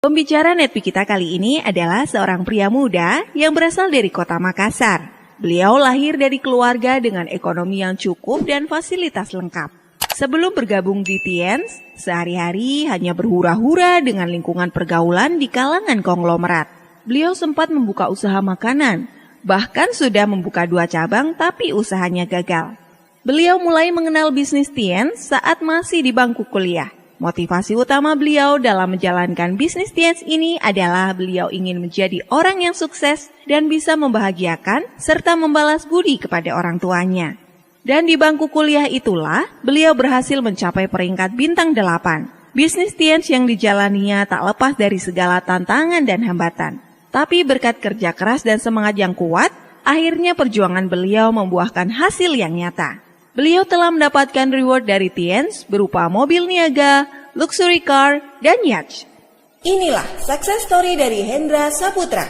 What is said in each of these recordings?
Pembicara Netpi kita kali ini adalah seorang pria muda yang berasal dari kota Makassar. Beliau lahir dari keluarga dengan ekonomi yang cukup dan fasilitas lengkap. Sebelum bergabung di Tiens, sehari-hari hanya berhura-hura dengan lingkungan pergaulan di kalangan konglomerat. Beliau sempat membuka usaha makanan, bahkan sudah membuka 2 cabang tapi usahanya gagal. Beliau mulai mengenal bisnis Tiens saat masih di bangku kuliah. Motivasi utama beliau dalam menjalankan bisnis Tiens ini adalah beliau ingin menjadi orang yang sukses dan bisa membahagiakan serta membalas budi kepada orang tuanya. Dan di bangku kuliah itulah beliau berhasil mencapai peringkat bintang 8. Bisnis Tiens yang dijalaninya tak lepas dari segala tantangan dan hambatan. Tapi berkat kerja keras dan semangat yang kuat, akhirnya perjuangan beliau membuahkan hasil yang nyata. Beliau telah mendapatkan reward dari Tiens berupa mobil niaga, luxury car, dan yacht. Inilah success story dari Hendra Saputra.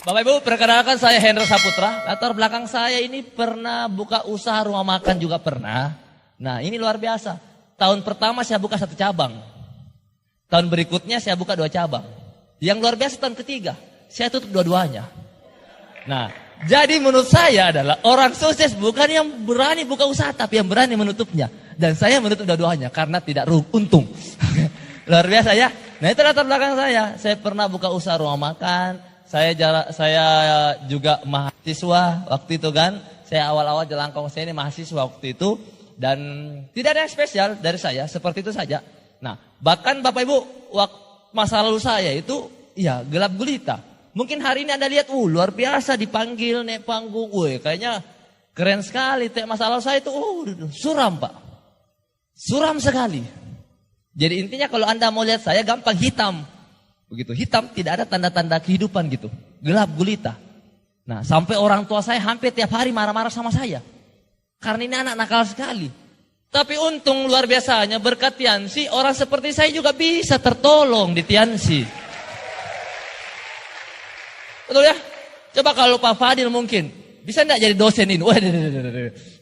Bapak Ibu, perkenalkan saya Hendra Saputra. Latar belakang saya ini pernah buka usaha rumah makan juga pernah. Nah, ini luar biasa. Tahun pertama saya buka 1 cabang. Tahun berikutnya saya buka 2 cabang. Yang luar biasa tahun ketiga, saya tutup dua-duanya. Nah, jadi menurut saya adalah orang sukses bukan yang berani buka usaha, tapi yang berani menutupnya. Dan saya menutup dua-duanya karena tidak untung. Luar biasa ya. Nah, itu latar belakang saya. Saya pernah buka usaha rumah makan. Saya juga mahasiswa waktu itu kan. Saya awal-awal jelangkong saya ini mahasiswa waktu itu. Dan tidak ada yang spesial dari saya. Seperti itu saja. Nah, bahkan Bapak Ibu, masa lalu saya itu ya gelap gulita. Mungkin hari ini Anda lihat, luar biasa dipanggil naik panggung. Kayaknya keren sekali. Masalah saya itu, suram Pak. Suram sekali. Jadi intinya kalau Anda mau lihat saya gampang hitam. Begitu, hitam tidak ada tanda-tanda kehidupan gitu. Gelap gulita. Nah, sampai orang tua saya hampir tiap hari marah-marah sama saya. Karena ini anak nakal sekali. Tapi untung luar biasanya berkat Tiansi, orang seperti saya juga bisa tertolong di Tiansi. Betul ya? Coba kalau Pak Fadil mungkin bisa enggak jadi dosen ini?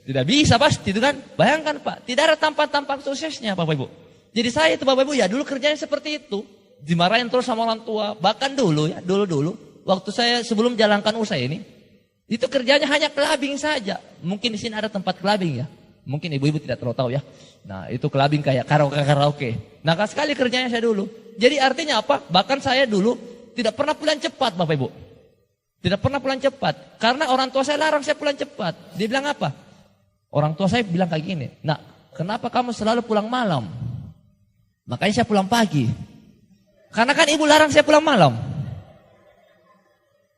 Tidak bisa pasti itu kan. Bayangkan Pak, tidak ada tampak-tampak suksesnya Bapak Ibu. Jadi saya itu Bapak Ibu ya dulu kerjanya seperti itu. Dimarahin terus sama orang tua. Bahkan dulu ya, dulu waktu saya sebelum jalankan usaha ini, itu kerjanya hanya clubbing saja. Mungkin di sini ada tempat clubbing ya. Mungkin ibu-ibu tidak terlalu tahu ya. Nah, itu clubbing kayak karaoke. Nah, sekali kerjanya saya dulu. Jadi artinya apa? Bahkan saya dulu tidak pernah pulang cepat Bapak Ibu. Tidak pernah pulang cepat. Karena orang tua saya larang saya pulang cepat. Dia bilang apa? Orang tua saya bilang kayak gini. Nah, kenapa kamu selalu pulang malam? Makanya saya pulang pagi. Karena kan ibu larang saya pulang malam.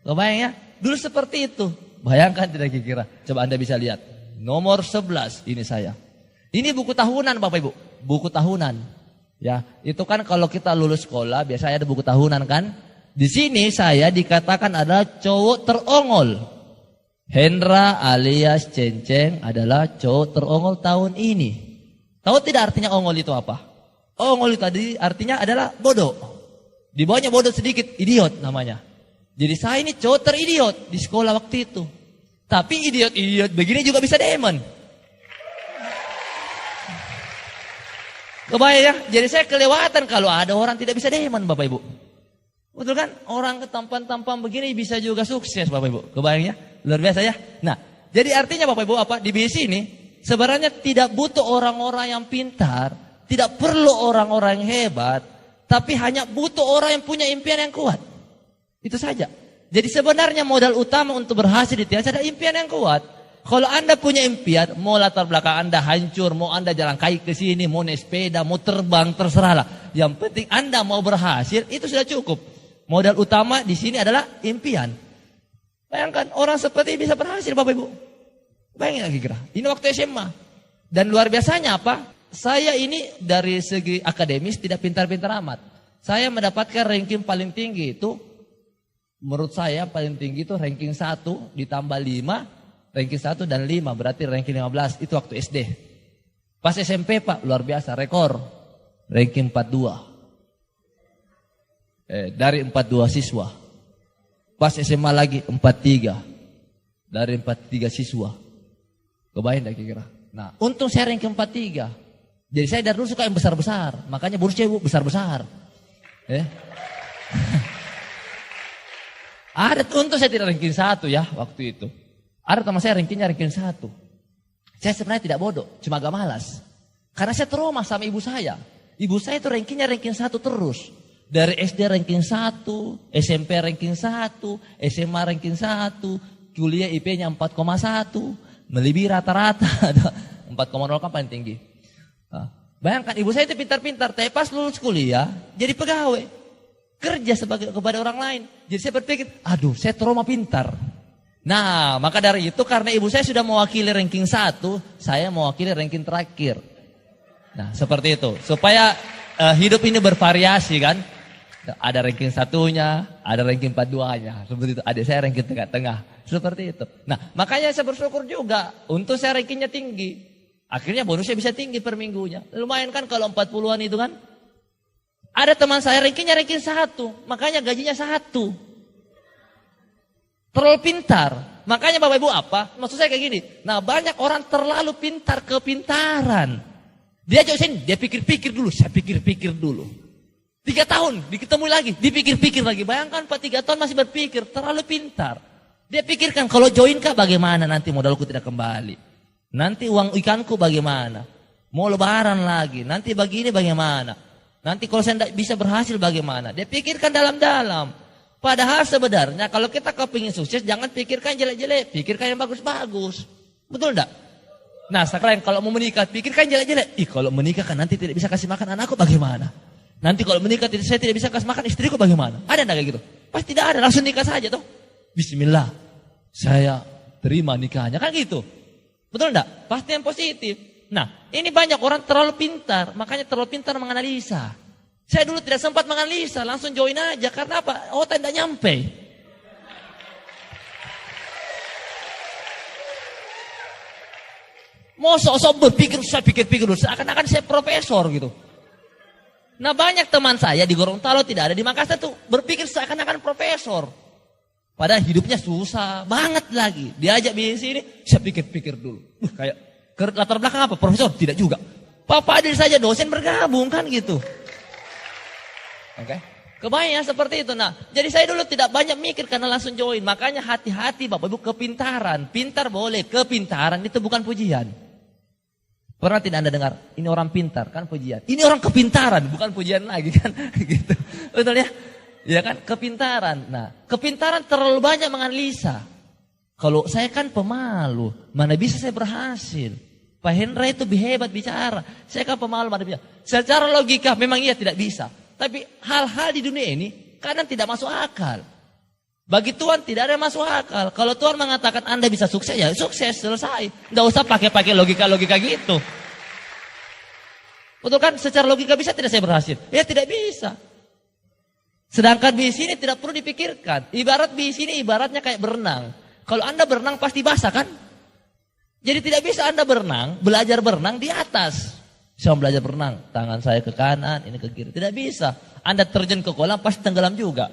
Kebayang ya? Dulu seperti itu. Bayangkan tidak kira-kira. Coba Anda bisa lihat. Nomor 11 ini saya. Ini buku tahunan Bapak Ibu. Buku tahunan. Ya, itu kan kalau kita lulus sekolah biasanya ada buku tahunan kan? Di sini saya dikatakan adalah cowok terongol. Hendra alias Cenceng adalah cowok terongol tahun ini. Tahu tidak artinya ongol itu apa? Ongol itu tadi artinya adalah bodoh. Di bawahnya bodoh sedikit, idiot namanya. Jadi saya ini cowok teridiot di sekolah waktu itu. Tapi idiot begini juga bisa demen. Kebayang ya? Jadi saya kelewatan kalau ada orang tidak bisa demen Bapak Ibu. Betul kan? Orang ketampan-tampan begini bisa juga sukses Bapak Ibu. Kebayang ya? Luar biasa ya? Nah, jadi artinya Bapak Ibu apa? Di BC ini sebenarnya tidak butuh orang-orang yang pintar. Tidak perlu orang-orang yang hebat. Tapi hanya butuh orang yang punya impian yang kuat. Itu saja. Jadi sebenarnya modal utama untuk berhasil di Tiansi ada impian yang kuat. Kalau Anda punya impian, mau latar belakang Anda hancur, mau Anda jalan kaki ke sini, mau naik sepeda, mau terbang, terserahlah. Yang penting Anda mau berhasil, itu sudah cukup. Modal utama di sini adalah impian. Bayangkan orang seperti ini bisa berhasil Bapak Ibu. Bayangin lagi kira. Ini waktu SMA. Dan luar biasanya apa? Saya ini dari segi akademis tidak pintar-pintar amat. Saya mendapatkan ranking paling tinggi itu. Menurut saya paling tinggi itu ranking 1 ditambah 5. Ranking 1 dan 5 berarti ranking 15. Itu waktu SD. Pas SMP Pak luar biasa rekor. Ranking 42. Dari 42 siswa. Pas SMA lagi 43. Dari 43 siswa. Kebayang tak kira. Nah, untung saya ranking 43. Jadi saya dari dulu suka yang besar-besar. Makanya bonus saya besar-besar. Eh? Ada, untung saya tidak ranking 1 ya waktu itu. Ada teman saya rankingnya ranking 1. Saya sebenarnya tidak bodoh, cuma agak malas. Karena saya trauma sama ibu saya. Ibu saya itu rankingnya ranking 1 terus. Dari SD ranking 1, SMP ranking 1, SMA ranking 1, kuliah IP-nya 4,1, melebihi rata-rata. 4,0 kan paling tinggi. Nah, bayangkan ibu saya itu pintar-pintar, tapi pas lulus kuliah jadi pegawai. Kerja kepada orang lain. Jadi saya berpikir, aduh saya trauma pintar. Nah maka dari itu karena ibu saya sudah mewakili ranking 1, saya mewakili ranking terakhir. Nah seperti itu. Supaya hidup ini bervariasi kan. Ada ranking 1-nya, ada ranking 42-nya. Seperti itu. Adik saya ranking tengah-tengah. Seperti itu. Nah makanya saya bersyukur juga. Untuk saya rankingnya tinggi. Akhirnya bonusnya bisa tinggi per minggunya. Lumayan kan kalau 40-an itu kan. Ada teman saya rankingnya ranking 1. Makanya gajinya 1. Terlalu pintar. Makanya Bapak Ibu apa? Maksud saya kayak gini. Nah banyak orang terlalu pintar kepintaran. Dia jauh sini, dia pikir-pikir dulu. Saya pikir-pikir dulu. 3 tahun, diketemui lagi, dipikir-pikir lagi. Bayangkan Pak 3 tahun masih berpikir. Terlalu pintar. Dia pikirkan kalau join kah bagaimana nanti modalku tidak kembali. Nanti uang ikanku bagaimana. Mau lebaran lagi. Nanti begini bagaimana. Nanti kalau saya tidak bisa berhasil bagaimana. Dia pikirkan dalam-dalam. Padahal sebenarnya kalau kita kepingin sukses, jangan pikirkan jelek-jelek. Pikirkan yang bagus-bagus. Betul enggak? Nah sekarang kalau mau menikah, pikirkan jelek-jelek. Kalau menikah kan nanti tidak bisa kasih makan anakku bagaimana? Nanti kalau menikah saya tidak bisa kasih makan istriku bagaimana? Ada enggak kayak gitu? Pasti tidak ada, langsung nikah saja toh. Bismillah, saya terima nikahnya. Kan gitu. Betul enggak? Pasti yang positif. Nah, ini banyak orang terlalu pintar, makanya terlalu pintar menganalisa. Saya dulu tidak sempat menganalisa, langsung join aja. Karena apa? Otak tidak nyampe. Mau sok-sok berpikir, saya pikir-pikir dulu, seakan-akan saya profesor gitu. Nah banyak teman saya di Gorontalo tidak ada, di Makassar tuh berpikir seakan-akan profesor. Padahal hidupnya susah banget lagi. Diajak bisnis ini, saya pikir-pikir dulu. Kayak latar belakang apa? Profesor? Tidak juga. Papa adik saja dosen bergabung kan gitu. Oke. Kebayang seperti itu. Nah, jadi saya dulu tidak banyak mikir karena langsung join. Makanya hati-hati Bapak Ibu kepintaran. Pintar boleh, kepintaran itu bukan pujian. Pernah tidak Anda dengar? Ini orang pintar kan pujian. Ini orang kepintaran, bukan pujian lagi kan gitu. Betul ya? Ya kan kepintaran. Nah, kepintaran terlalu banyak menganalisa. Kalau saya kan pemalu, mana bisa saya berhasil. Pak Hendra itu hebat bicara. Saya kan pemalu, mana bisa. Secara logika memang iya tidak bisa. Tapi hal-hal di dunia ini kadang tidak masuk akal. Bagi Tuhan tidak ada yang masuk akal. Kalau Tuhan mengatakan Anda bisa sukses, ya sukses, selesai. Tidak usah pakai logika-logika gitu. Betul kan? Secara logika bisa tidak saya berhasil? Ya tidak bisa. Sedangkan bis ini tidak perlu dipikirkan. Ibarat bis ini ibaratnya kayak berenang. Kalau Anda berenang pasti basah kan? Jadi tidak bisa Anda berenang, belajar berenang di atas. Saya mau belajar berenang, tangan saya ke kanan, ini ke kiri. Tidak bisa. Anda terjun ke kolam pasti tenggelam juga.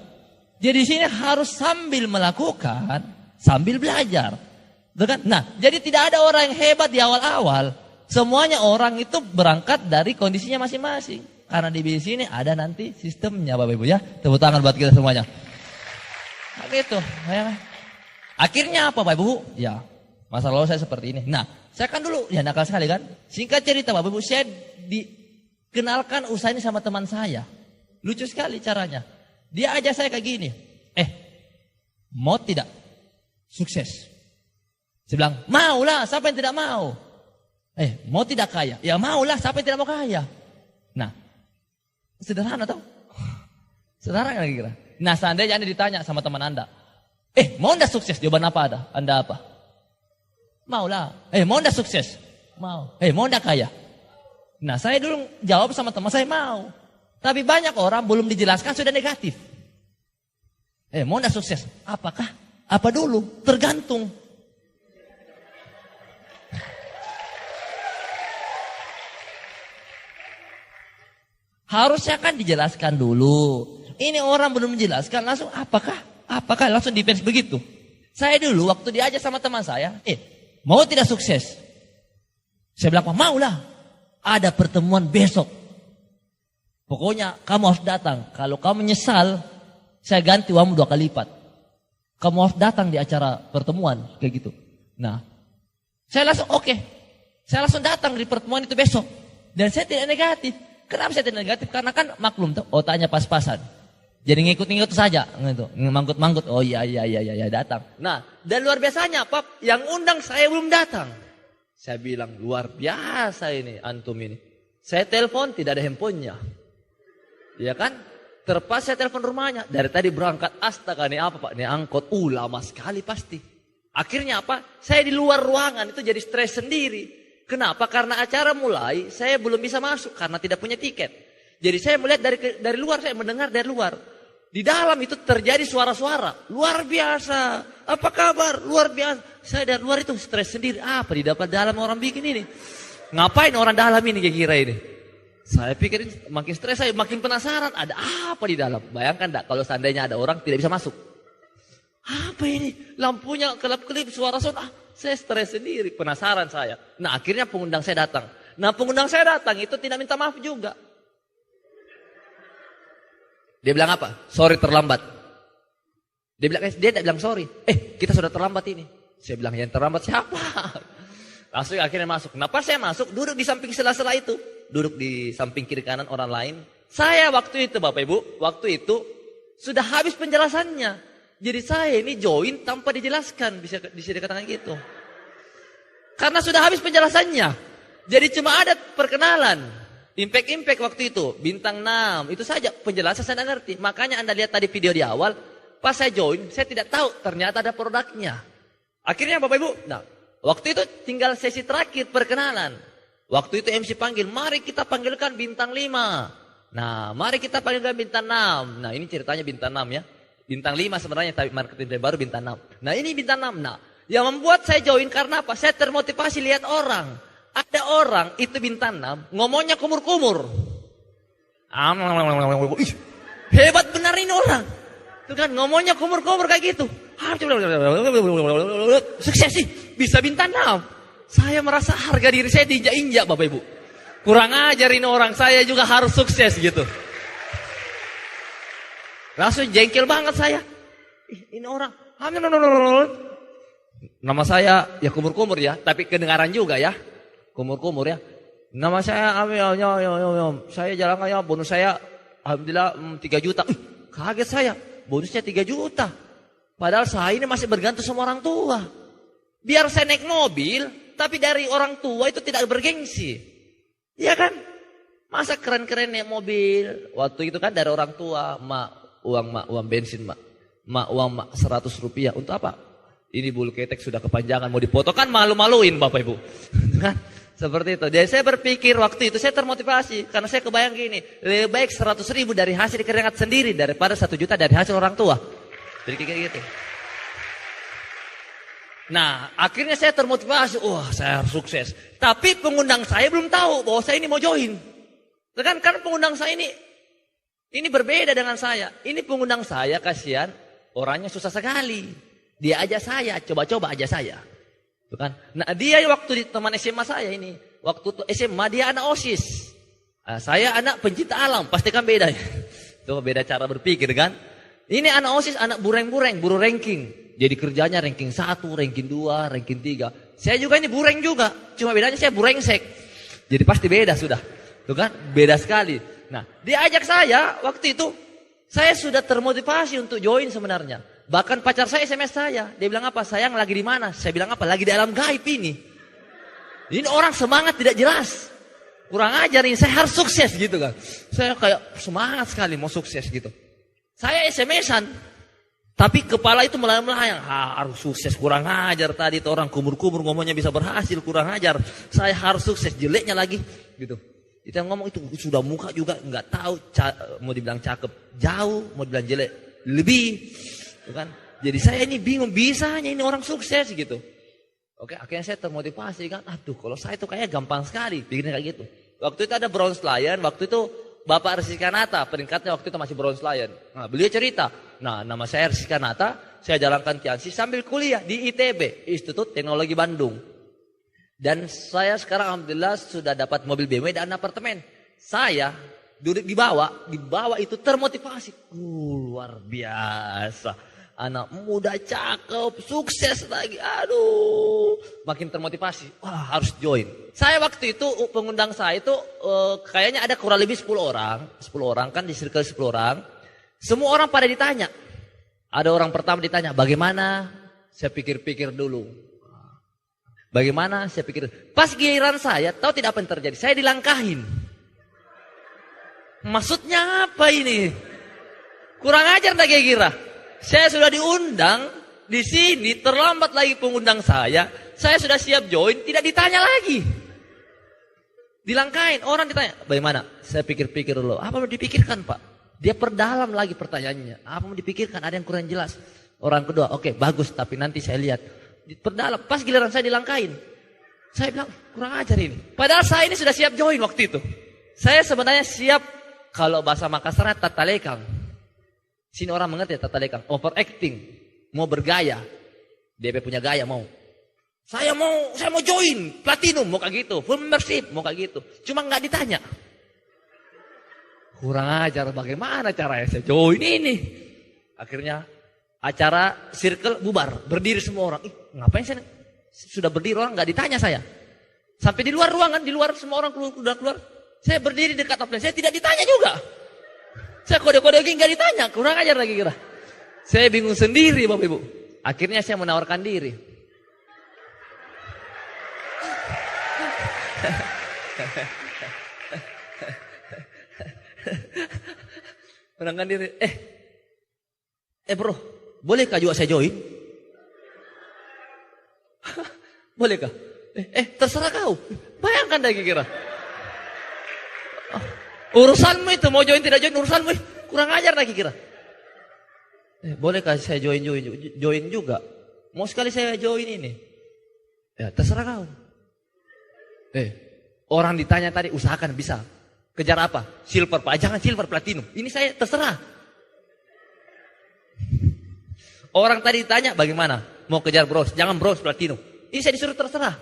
Jadi di sini harus sambil melakukan, sambil belajar. Kan? Nah, jadi tidak ada orang yang hebat di awal-awal. Semuanya orang itu berangkat dari kondisinya masing-masing. Karena di sini ada nanti sistemnya Bapak Ibu ya. Tepuk tangan buat kita semuanya. Nah, gitu. Akhirnya apa Bapak Ibu? Ya, masa lalu saya seperti ini. Nah, saya kan dulu ya nakal sekali kan. Singkat cerita Bapak Ibu, saya dikenalkan usaha ini sama teman saya. Lucu sekali caranya. Dia ajak saya kayak gini. Mau tidak sukses? Saya bilang, maulah, siapa yang tidak mau? Mau tidak kaya? Ya maulah, siapa yang tidak mau kaya? Nah, sederhana tau? Sederhana lagi kira. Nah, seandainya Anda ditanya sama teman Anda, mau Anda sukses? Jawaban apa ada? Anda apa? Maulah. Mau Anda sukses? Mau. Mau Anda kaya? Nah, saya dulu jawab sama teman saya mau. Tapi banyak orang belum dijelaskan sudah negatif. Mau Anda sukses? Apakah? Apa dulu? Tergantung. Harusnya kan dijelaskan dulu. Ini orang belum menjelaskan langsung apakah? Apakah langsung defense begitu? Saya dulu waktu diajak sama teman saya, mau tidak sukses? Saya bilang, maulah. Ada pertemuan besok. Pokoknya kamu harus datang. Kalau kamu menyesal, saya ganti uangmu 2 kali lipat. Kamu harus datang di acara pertemuan, kayak gitu. Nah, saya langsung oke. Saya langsung datang di pertemuan itu besok. Dan saya tidak negatif. Kenapa saya tidak negatif? Karena kan maklum tuh, otaknya pas-pasan. Jadi ngikut-ngikut saja, gitu. Manggut-manggut. Oh iya datang. Nah, dan luar biasanya, Pap, yang undang saya belum datang. Saya bilang luar biasa ini antum ini. Saya telepon tidak ada handphonenya. Ya kan? Terpas saya telepon rumahnya. Dari tadi berangkat, astaga nih apa Pak? Nih angkot, lama sekali pasti. Akhirnya apa? Saya di luar ruangan itu jadi stres sendiri. Kenapa? Karena acara mulai, saya belum bisa masuk karena tidak punya tiket. Jadi saya melihat dari luar, saya mendengar dari luar. Di dalam itu terjadi suara-suara. Luar biasa. Apa kabar? Luar biasa. Saya dari luar itu stres sendiri. Apa di dalam orang bikin ini? Ngapain orang dalam ini kira-kira ini? Saya pikir makin stres, saya makin penasaran. Ada apa di dalam? Bayangkan enggak kalau seandainya ada orang tidak bisa masuk. Apa ini? Lampunya kelap-kelip, suara-suara. Saya stres sendiri, penasaran saya. Nah akhirnya pengundang saya datang. Nah pengundang saya datang itu tidak minta maaf juga. Dia bilang apa? Sorry terlambat. Dia tidak bilang sorry. Kita sudah terlambat ini. Saya bilang yang terlambat siapa? Langsung akhirnya masuk. Nah pas saya masuk, duduk di samping sela-sela itu. Duduk di samping kiri kanan orang lain. Saya waktu itu Bapak Ibu, waktu itu sudah habis penjelasannya. Jadi saya ini join tanpa dijelaskan, bisa dikatakan gitu. Karena sudah habis penjelasannya. Jadi cuma ada perkenalan. Impact waktu itu, bintang 6, itu saja penjelasan saya tidak ngerti. Makanya Anda lihat tadi video di awal, pas saya join, saya tidak tahu ternyata ada produknya. Akhirnya Bapak Ibu, nah waktu itu tinggal sesi terakhir perkenalan. Waktu itu MC panggil, mari kita panggilkan bintang 5. Nah mari kita panggilkan bintang 6. Nah ini ceritanya bintang 6 ya. Bintang 5 sebenarnya, tapi marketing baru bintang 6. Nah ini bintang 6. Nah yang membuat saya join karena apa? Saya termotivasi lihat orang. Ada orang itu bintang 6 ngomongnya kumur-kumur. Hebat benar ini orang. Itu kan ngomongnya kumur-kumur kayak gitu. Sukses sih, bisa bintang 6. Saya merasa harga diri saya diinjak-injak Bapak Ibu. Kurang ajar ini orang, saya juga harus sukses gitu. Langsung jengkel banget saya. Ini orang. Nama saya ya kumur-kumur ya, tapi kedengaran juga ya. Kumur-kumur ya. Nama saya saya jalan ya, bonus saya alhamdulillah 3 juta. Kaget saya, bonusnya 3 juta. Padahal saya ini masih bergantung sama orang tua. Biar saya naik mobil, tapi dari orang tua itu tidak bergengsi. Iya kan? Masa keren-keren naik mobil. Waktu itu kan dari orang tua, uang bensin, uang 100 rupiah. Untuk apa? Ini bulu ketek sudah kepanjangan, mau dipoto kan malu-maluin Bapak Ibu. Kan? Seperti itu. Jadi saya berpikir waktu itu saya termotivasi. Karena saya kebayang gini. Lebih baik 100 ribu dari hasil keringat sendiri. Daripada 1 juta dari hasil orang tua. Jadi kayak gitu. Nah akhirnya saya termotivasi. Wah saya harus sukses. Tapi pengundang saya belum tahu bahwa saya ini mau join. Karena pengundang saya ini berbeda dengan saya. Ini pengundang saya kasihan. Orangnya susah sekali. Dia ajak saya. Coba-coba ajak saya. Kan? Nah dia waktu di teman SMA saya ini, waktu SMA dia anak OSIS, saya anak pencinta alam, pasti kan beda ya. Itu beda cara berpikir kan. Ini anak OSIS, anak bureng-bureng, buru ranking. Jadi kerjanya ranking 1, ranking 2, ranking 3. Saya juga ini bureng juga, cuma bedanya saya burengsek. Jadi pasti beda sudah, tuh kan, beda sekali. Nah dia ajak saya, waktu itu saya sudah termotivasi untuk join sebenarnya. Bahkan pacar saya SMS saya. Dia bilang apa? Sayang lagi di mana? Saya bilang apa? Lagi di alam gaib ini. Ini orang semangat tidak jelas. Kurang ajar ini. Saya harus sukses gitu kan. Saya kayak semangat sekali mau sukses gitu. Saya SMS-an. Tapi kepala itu melayang-melayang. Harus sukses. Kurang ajar tadi itu orang kumur-kumur ngomongnya bisa berhasil. Kurang ajar. Saya harus sukses. Jeleknya lagi. Gitu. Itu yang ngomong itu sudah muka juga nggak tahu. Mau dibilang cakep jauh. Mau dibilang jelek lebih. Kan? Jadi saya ini bingung bisanya ini orang sukses gitu. Oke, akhirnya saya termotivasi kan. Aduh, kalau saya itu kayaknya gampang sekali bikinnya kayak gitu. Waktu itu ada Bronze Lion, waktu itu Bapak Rizky Kanata, peringkatnya waktu itu masih Bronze Lion. Nah, beliau cerita, nah nama saya Rizky Kanata, saya jalankan Tiansi sambil kuliah di ITB, Institut Teknologi Bandung. Dan saya sekarang alhamdulillah sudah dapat mobil BMW dan apartemen. Saya Duduk di bawah itu termotivasi. Luar biasa. Anak muda cakep, sukses lagi. Aduh, makin termotivasi. Wah, harus join. Saya waktu itu, pengundang saya itu kayaknya ada kurang lebih 10 orang. 10 orang kan di circle 10 orang. Semua orang pada ditanya. Ada orang pertama ditanya, bagaimana? Saya pikir-pikir dulu. Bagaimana? Saya pikir. Pas giliran saya, tahu tidak apa yang terjadi? Saya dilangkahin. Maksudnya apa ini? Kurang ajar tak kira-kira. Saya sudah diundang di sini, terlambat lagi pengundang saya. Saya sudah siap join, tidak ditanya lagi. Dilangkain, orang ditanya, bagaimana? Saya pikir-pikir dulu. Apa mau dipikirkan, Pak? Dia perdalam lagi pertanyaannya. Apa mau dipikirkan? Ada yang kurang jelas. Orang kedua, oke, bagus, tapi nanti saya lihat. Perdalam, pas giliran saya dilangkain. Saya bilang, kurang ajar ini. Padahal saya ini sudah siap join waktu itu. Saya sebenarnya siap, kalau bahasa Makassarnya tatalekang. Sini orang mengerti ya, tatalekang, overacting, mau bergaya. DP punya gaya mau. Saya mau join platinum, mau kayak gitu, full membership, mau kayak gitu. Cuma nggak ditanya. Kurang ajar, bagaimana caranya saya join ini? Akhirnya acara circle bubar, berdiri semua orang. Ngapain saya sudah berdiri orang nggak ditanya saya. Sampai di luar ruangan, di luar semua orang keluar. Saya berdiri dekat upline, saya tidak ditanya juga. Saya kode-kode lagi nggak ditanya, kurang ajar lagi kira. Saya bingung sendiri Bapak Ibu. Akhirnya saya menawarkan diri. Menawarkan diri. Bro, bolehkah juga saya join? Bolehkah? Terserah kau. Bayangkan lagi kira. Urusanmu itu, mau join tidak join urusanmu. Kurang ajar lagi kira. Bolehkah saya join juga? Mau sekali saya join ini. Ya terserah kau. Orang ditanya tadi, usahakan bisa. Kejar apa? Silver Pak, jangan silver, platinum. Ini saya terserah. Orang tadi ditanya bagaimana? Mau kejar bros, jangan bros, platinum. Ini saya disuruh terserah.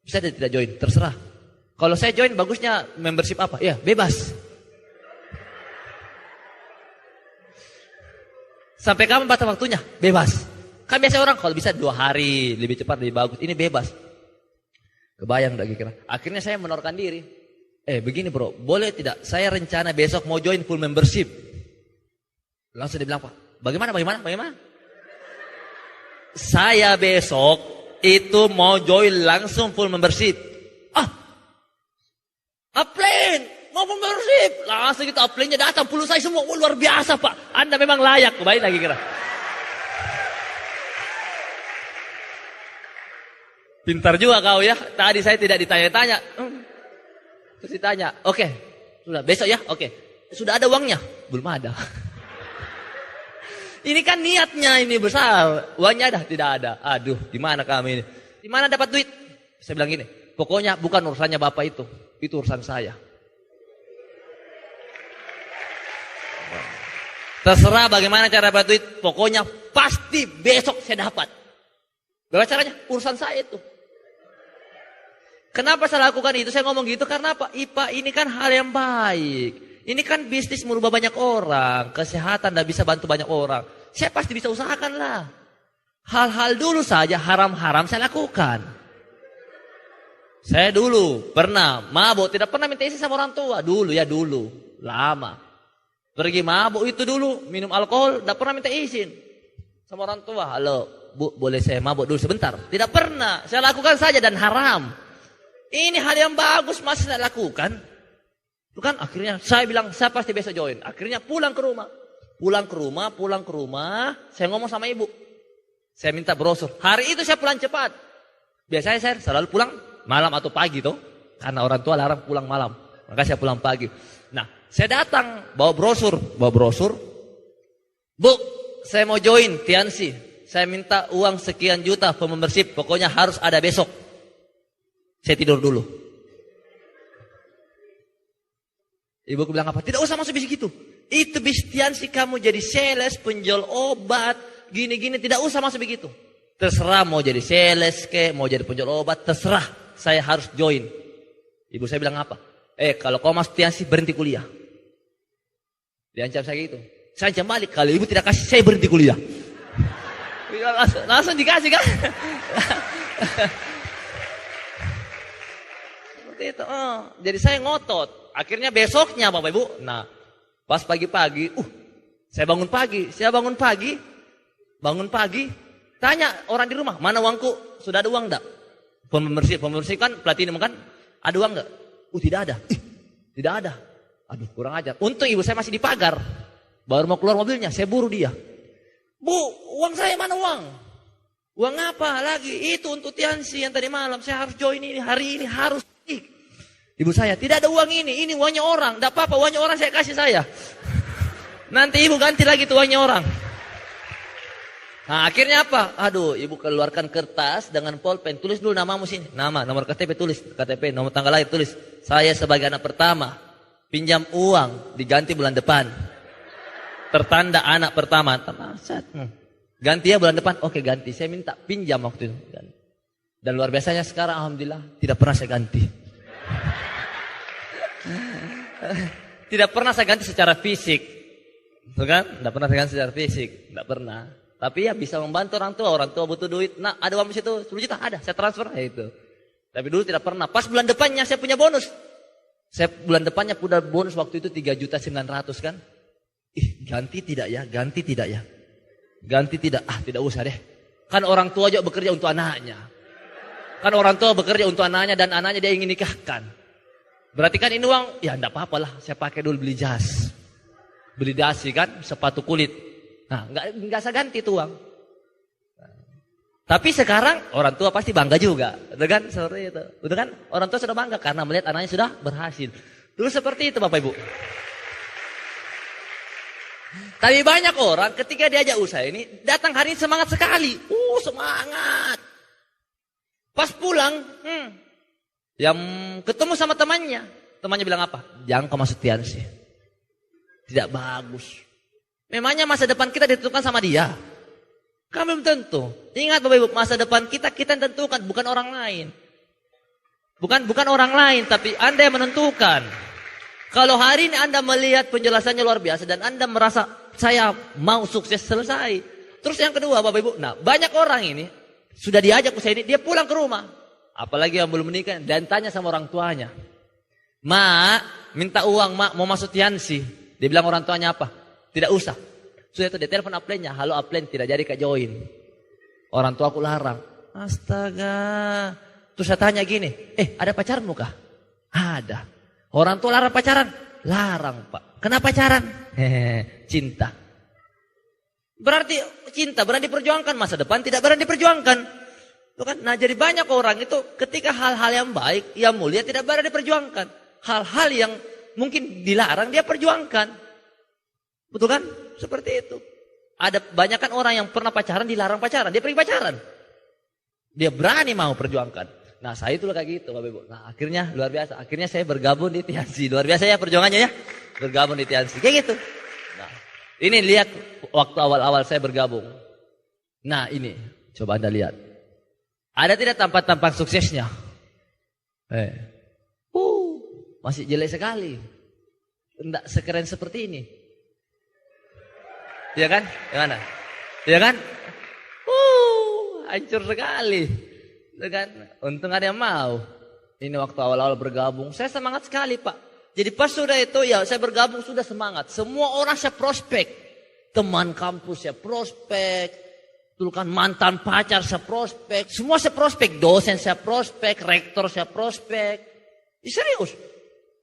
Bisa tidak join? Terserah. Kalau saya join bagusnya membership apa? Ya bebas. Sampai kapan batas waktunya? Bebas. Kan biasa orang kalau bisa 2 hari, lebih cepat lebih bagus. Ini bebas. Kebayang gak kira? Akhirnya saya menawarkan diri. Begini bro, boleh tidak? Saya rencana besok mau join full membership. Langsung dia bilang, Pak, bagaimana? Saya besok itu mau join langsung full membership. Upline, mau membership. Langsung gitu upline-nya datang, pulsa saya semua. Luar biasa Pak, Anda memang layak. Kebayang lagi kira. Pintar juga kau ya. Tadi saya tidak ditanya-tanya. Terus ditanya, oke, sudah besok ya, oke. Sudah ada uangnya? Belum ada. Ini kan niatnya ini besar. Uangnya ada? Tidak ada. Aduh, gimana kami ini? Di mana dapat duit? Saya bilang gini, pokoknya bukan urusannya Bapak itu urusan saya. Terserah bagaimana cara dapat duit, pokoknya pasti besok saya dapat. Bagaimana caranya? Urusan saya itu. Kenapa saya lakukan itu? Saya ngomong gitu karena apa? IPA ini kan hal yang baik. Ini kan bisnis merubah banyak orang. Kesehatan tidak bisa bantu banyak orang. Saya pasti bisa usahakan lah. Hal-hal dulu saja haram-haram saya lakukan. Saya dulu pernah mabuk, tidak pernah minta izin sama orang tua. Dulu, lama. Pergi mabuk itu dulu, minum alkohol, tidak pernah minta izin sama orang tua. Halo, Bu, boleh saya mabuk dulu sebentar? Tidak pernah, saya lakukan saja dan haram. Ini hal yang bagus masih saya lakukan. Bukan, akhirnya saya bilang, saya pasti besok join. Akhirnya pulang ke rumah, saya ngomong sama ibu. Saya minta brosur. Hari itu saya pulang cepat. Biasanya saya selalu pulang malam atau pagi tuh, karena orang tua larang pulang malam, maka saya pulang pagi. Nah, saya datang bawa brosur. Bu, saya mau join Tiansi. Saya minta uang sekian juta for membership, pokoknya harus ada besok. Saya tidur dulu. Ibuku bilang apa? Tidak usah masuk bisnis gitu. Itu bis Tiansi, kamu jadi sales, penjual obat, gini-gini, tidak usah masuk begitu. Terserah mau jadi sales mau jadi penjual obat, terserah. Saya harus join. Ibu saya bilang apa? Kalau kau masuk Tiansi berhenti kuliah. Diancam saya gitu. Saya ancam balik, kalau ibu tidak kasih, saya berhenti kuliah. Langsung dikasih kan. Seperti itu. Jadi saya ngotot. Akhirnya besoknya Bapak Ibu. Nah, pas pagi-pagi, saya bangun pagi. Tanya orang di rumah, mana uangku? Sudah ada uang enggak? Pembersih kan platinum kan? Ada uang enggak? Tidak ada. Tidak ada. Aduh, kurang ajar. Untung ibu saya masih di pagar. Baru mau keluar mobilnya, saya buru dia. Bu, uang saya mana uang? Uang apa lagi? Itu untuk Tiansi yang tadi malam. Saya harus join ini, hari ini harus. Ibu saya, tidak ada uang ini uangnya orang. Tidak apa-apa, uangnya orang saya kasih saya. Nanti ibu ganti lagi tuh uangnya orang. Nah akhirnya apa? Aduh, ibu keluarkan kertas dengan pulpen. Tulis dulu namamu sini. Nama, nomor KTP tulis. KTP, nomor tanggal lahir tulis. Saya sebagai anak pertama, pinjam uang, diganti bulan depan. Tertanda anak pertama. Ganti ya bulan depan. Oke ganti. Saya minta pinjam waktu itu. Dan luar biasanya sekarang alhamdulillah tidak pernah saya ganti. Tidak pernah saya ganti secara fisik. Betul kan? Tidak pernah saya ganti secara fisik. Tidak pernah. Tapi ya bisa membantu orang tua butuh duit. Nah ada uang di situ 10 juta, ada, saya transfer itu. Tapi dulu tidak pernah. Pas bulan depannya saya punya bonus. Saya bulan depannya punya bonus waktu itu 3.900.000 kan. Ganti tidak ya? Ganti tidak. Tidak usah deh. Kan orang tua juga bekerja untuk anaknya. Dan anaknya dia ingin nikahkan. Berarti kan ini uang, ya enggak apa-apa lah. Saya pakai dulu beli jas. Beli dasi kan, sepatu kulit. Nah, enggak saya ganti itu uang. Tapi sekarang orang tua pasti bangga juga. Betul kan? Seperti itu. Betul kan? Orang tua sudah bangga karena melihat anaknya sudah berhasil. Dulu seperti itu Bapak Ibu. Tapi banyak orang ketika diajak usaha ini datang hari ini semangat sekali. Semangat. Pas pulang, yang ketemu sama temannya bilang apa? Jangan kau masuk Tiansi. Tidak bagus. Memangnya masa depan kita ditentukan sama dia? Kan belum tentu. Ingat Bapak Ibu, masa depan kita tentukan, bukan orang lain. Bukan orang lain, tapi Anda yang menentukan. Kalau hari ini Anda melihat penjelasannya luar biasa dan Anda merasa saya mau sukses selesai. Terus yang kedua Bapak Ibu, nah banyak orang ini sudah diajak usaha ini, dia pulang ke rumah. Apalagi yang belum menikah dan tanya sama orang tuanya. Mak, minta uang mak mau masuk Tiansi. Dia bilang orang tuanya apa? Tidak usah. Sudah itu dia telepon upline-nya. Halo upline, tidak jadi Kak join. Orang tua aku larang. Astaga. Terus saya tanya gini, ada pacarmu kah? Ada. Orang tua larang pacaran? Larang Pak. Kenapa pacaran? Cinta. Berarti cinta berani diperjuangkan, masa depan tidak berani diperjuangkan. Tuh kan? Nah jadi banyak orang itu ketika hal-hal yang baik, yang mulia tidak berani diperjuangkan. Hal-hal yang mungkin dilarang dia perjuangkan. Betul kan? Seperti itu. Ada banyak kan orang yang pernah pacaran dilarang pacaran, dia pergi pacaran. Dia berani mau perjuangkan. Nah saya itulah kayak gitu Bapak Ibu. Nah akhirnya luar biasa. Akhirnya saya bergabung di Tiansi. Luar biasa ya perjuangannya ya. Bergabung di Tiansi. Kayak gitu. Nah ini lihat waktu awal-awal saya bergabung. Nah ini. Coba Anda lihat. Ada tidak tampak-tampak suksesnya? Masih jelek sekali. Tidak sekeren seperti ini. Iya kan? Gimana? Iya kan? Hancur sekali. Kan? Untung ada yang mau. Ini waktu awal-awal bergabung, saya semangat sekali Pak. Jadi pas sudah itu ya saya bergabung sudah semangat. Semua orang saya prospek. Teman kampus saya prospek. Dulu kan mantan pacar saya prospek. Semua saya prospek. Dosen saya prospek. Rektor saya prospek. Serius.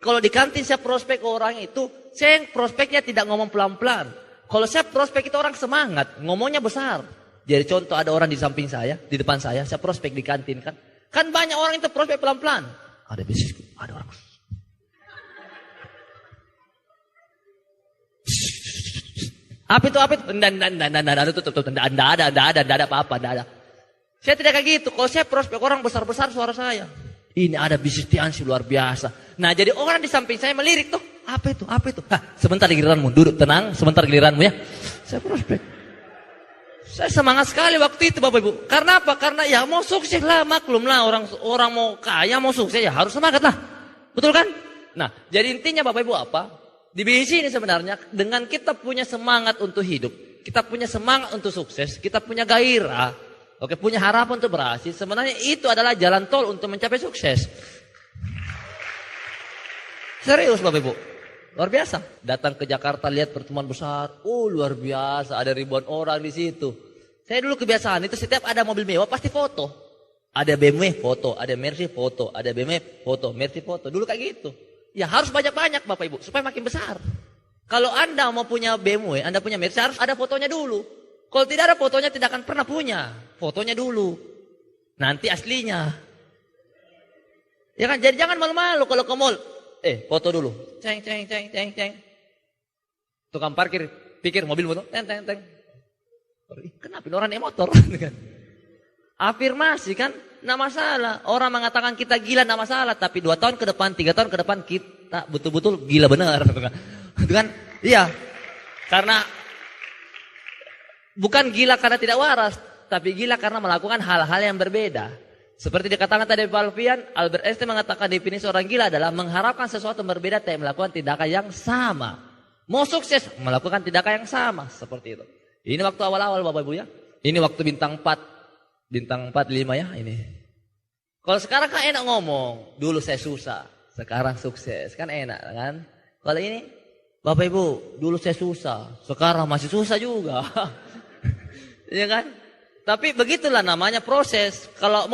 Kalau di kantin saya prospek orang itu. Saya prospeknya tidak ngomong pelan-pelan. Kalau saya prospek itu orang semangat. Ngomongnya besar. Jadi contoh ada orang di samping saya, di depan saya prospek di kantin kan. Kan banyak orang itu prospek pelan-pelan. Ada bisnisku, ada orang. Apa itu? Enggak ada apa-apa, enggak ada. Saya tidak kayak gitu. Kalau saya prospek orang besar-besar suara saya. Ini ada bisnis Tiansi luar biasa. Nah jadi orang di samping saya melirik tuh. Apa itu? Sebentar giliranmu, duduk tenang, sebentar giliranmu ya. Saya prospek. Saya semangat sekali waktu itu Bapak Ibu. Karena apa? Karena ya mau sukses lah, maklum lah orang mau kaya mau sukses ya harus semangat lah. Betul kan? Nah, jadi intinya Bapak Ibu apa? Di BC ini sebenarnya dengan kita punya semangat untuk hidup, kita punya semangat untuk sukses, kita punya gairah, oke, punya harapan untuk berhasil, sebenarnya itu adalah jalan tol untuk mencapai sukses. Serius Bapak Ibu, luar biasa. Datang ke Jakarta lihat pertemuan besar, luar biasa, ada ribuan orang di situ. Saya dulu kebiasaan itu setiap ada mobil mewah pasti foto. Ada BMW foto, ada Mercy foto, ada BMW foto, Mercy foto. Dulu kayak gitu. Ya harus banyak-banyak Bapak Ibu supaya makin besar. Kalau Anda mau punya BMW, Anda punya Mercy harus ada fotonya dulu. Kalau tidak ada fotonya tidak akan pernah punya. Fotonya dulu. Nanti aslinya. Ya kan, jadi jangan malu-malu kalau ke mall. Foto dulu. Ceng. Tukang parkir pikir mobil motor, teng. Kenapa ini orang naik motor? Afirmasi kan, enggak masalah. Orang mengatakan kita gila enggak masalah, tapi 2 tahun ke depan, 3 tahun ke depan kita betul-betul gila benar. Itu kan? Iya. Karena bukan gila karena tidak waras, tapi gila karena melakukan hal-hal yang berbeda. Seperti dikatakan tadi Pak Alfian, Albert Einstein mengatakan definisi orang gila adalah mengharapkan sesuatu yang berbeda tapi melakukan tindakan yang sama. Mau sukses, melakukan tindakan yang sama. Seperti itu. Ini waktu awal-awal Bapak Ibu ya. Ini waktu bintang 4. Bintang 4, 5 ya ini. Kalau sekarang kan enak ngomong. Dulu saya susah, sekarang sukses. Kan enak kan. Kalau ini, Bapak Ibu, dulu saya susah, sekarang masih susah juga. Iya kan? Tapi begitulah namanya proses. Kalau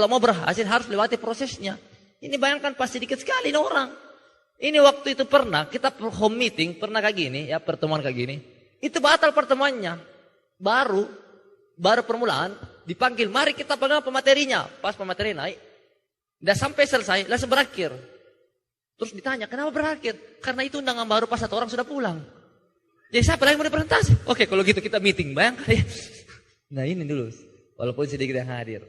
mau berhasil harus lewati prosesnya. Ini bayangkan pas sedikit sekali orang. Ini waktu itu pernah, kita home meeting, pernah kayak gini, ya pertemuan kayak gini. Itu batal pertemuannya. Baru permulaan, dipanggil, mari kita pegang pematerinya. Pas pemateri naik, udah sampai selesai, langsung berakhir. Terus ditanya, kenapa berakhir? Karena itu undangan baru pas 1 orang sudah pulang. Jadi siapa lagi mau dipresentasi? Oke, kalau gitu kita meeting, bayangkan ya. Nah ini dulu, walaupun sedikit yang hadir.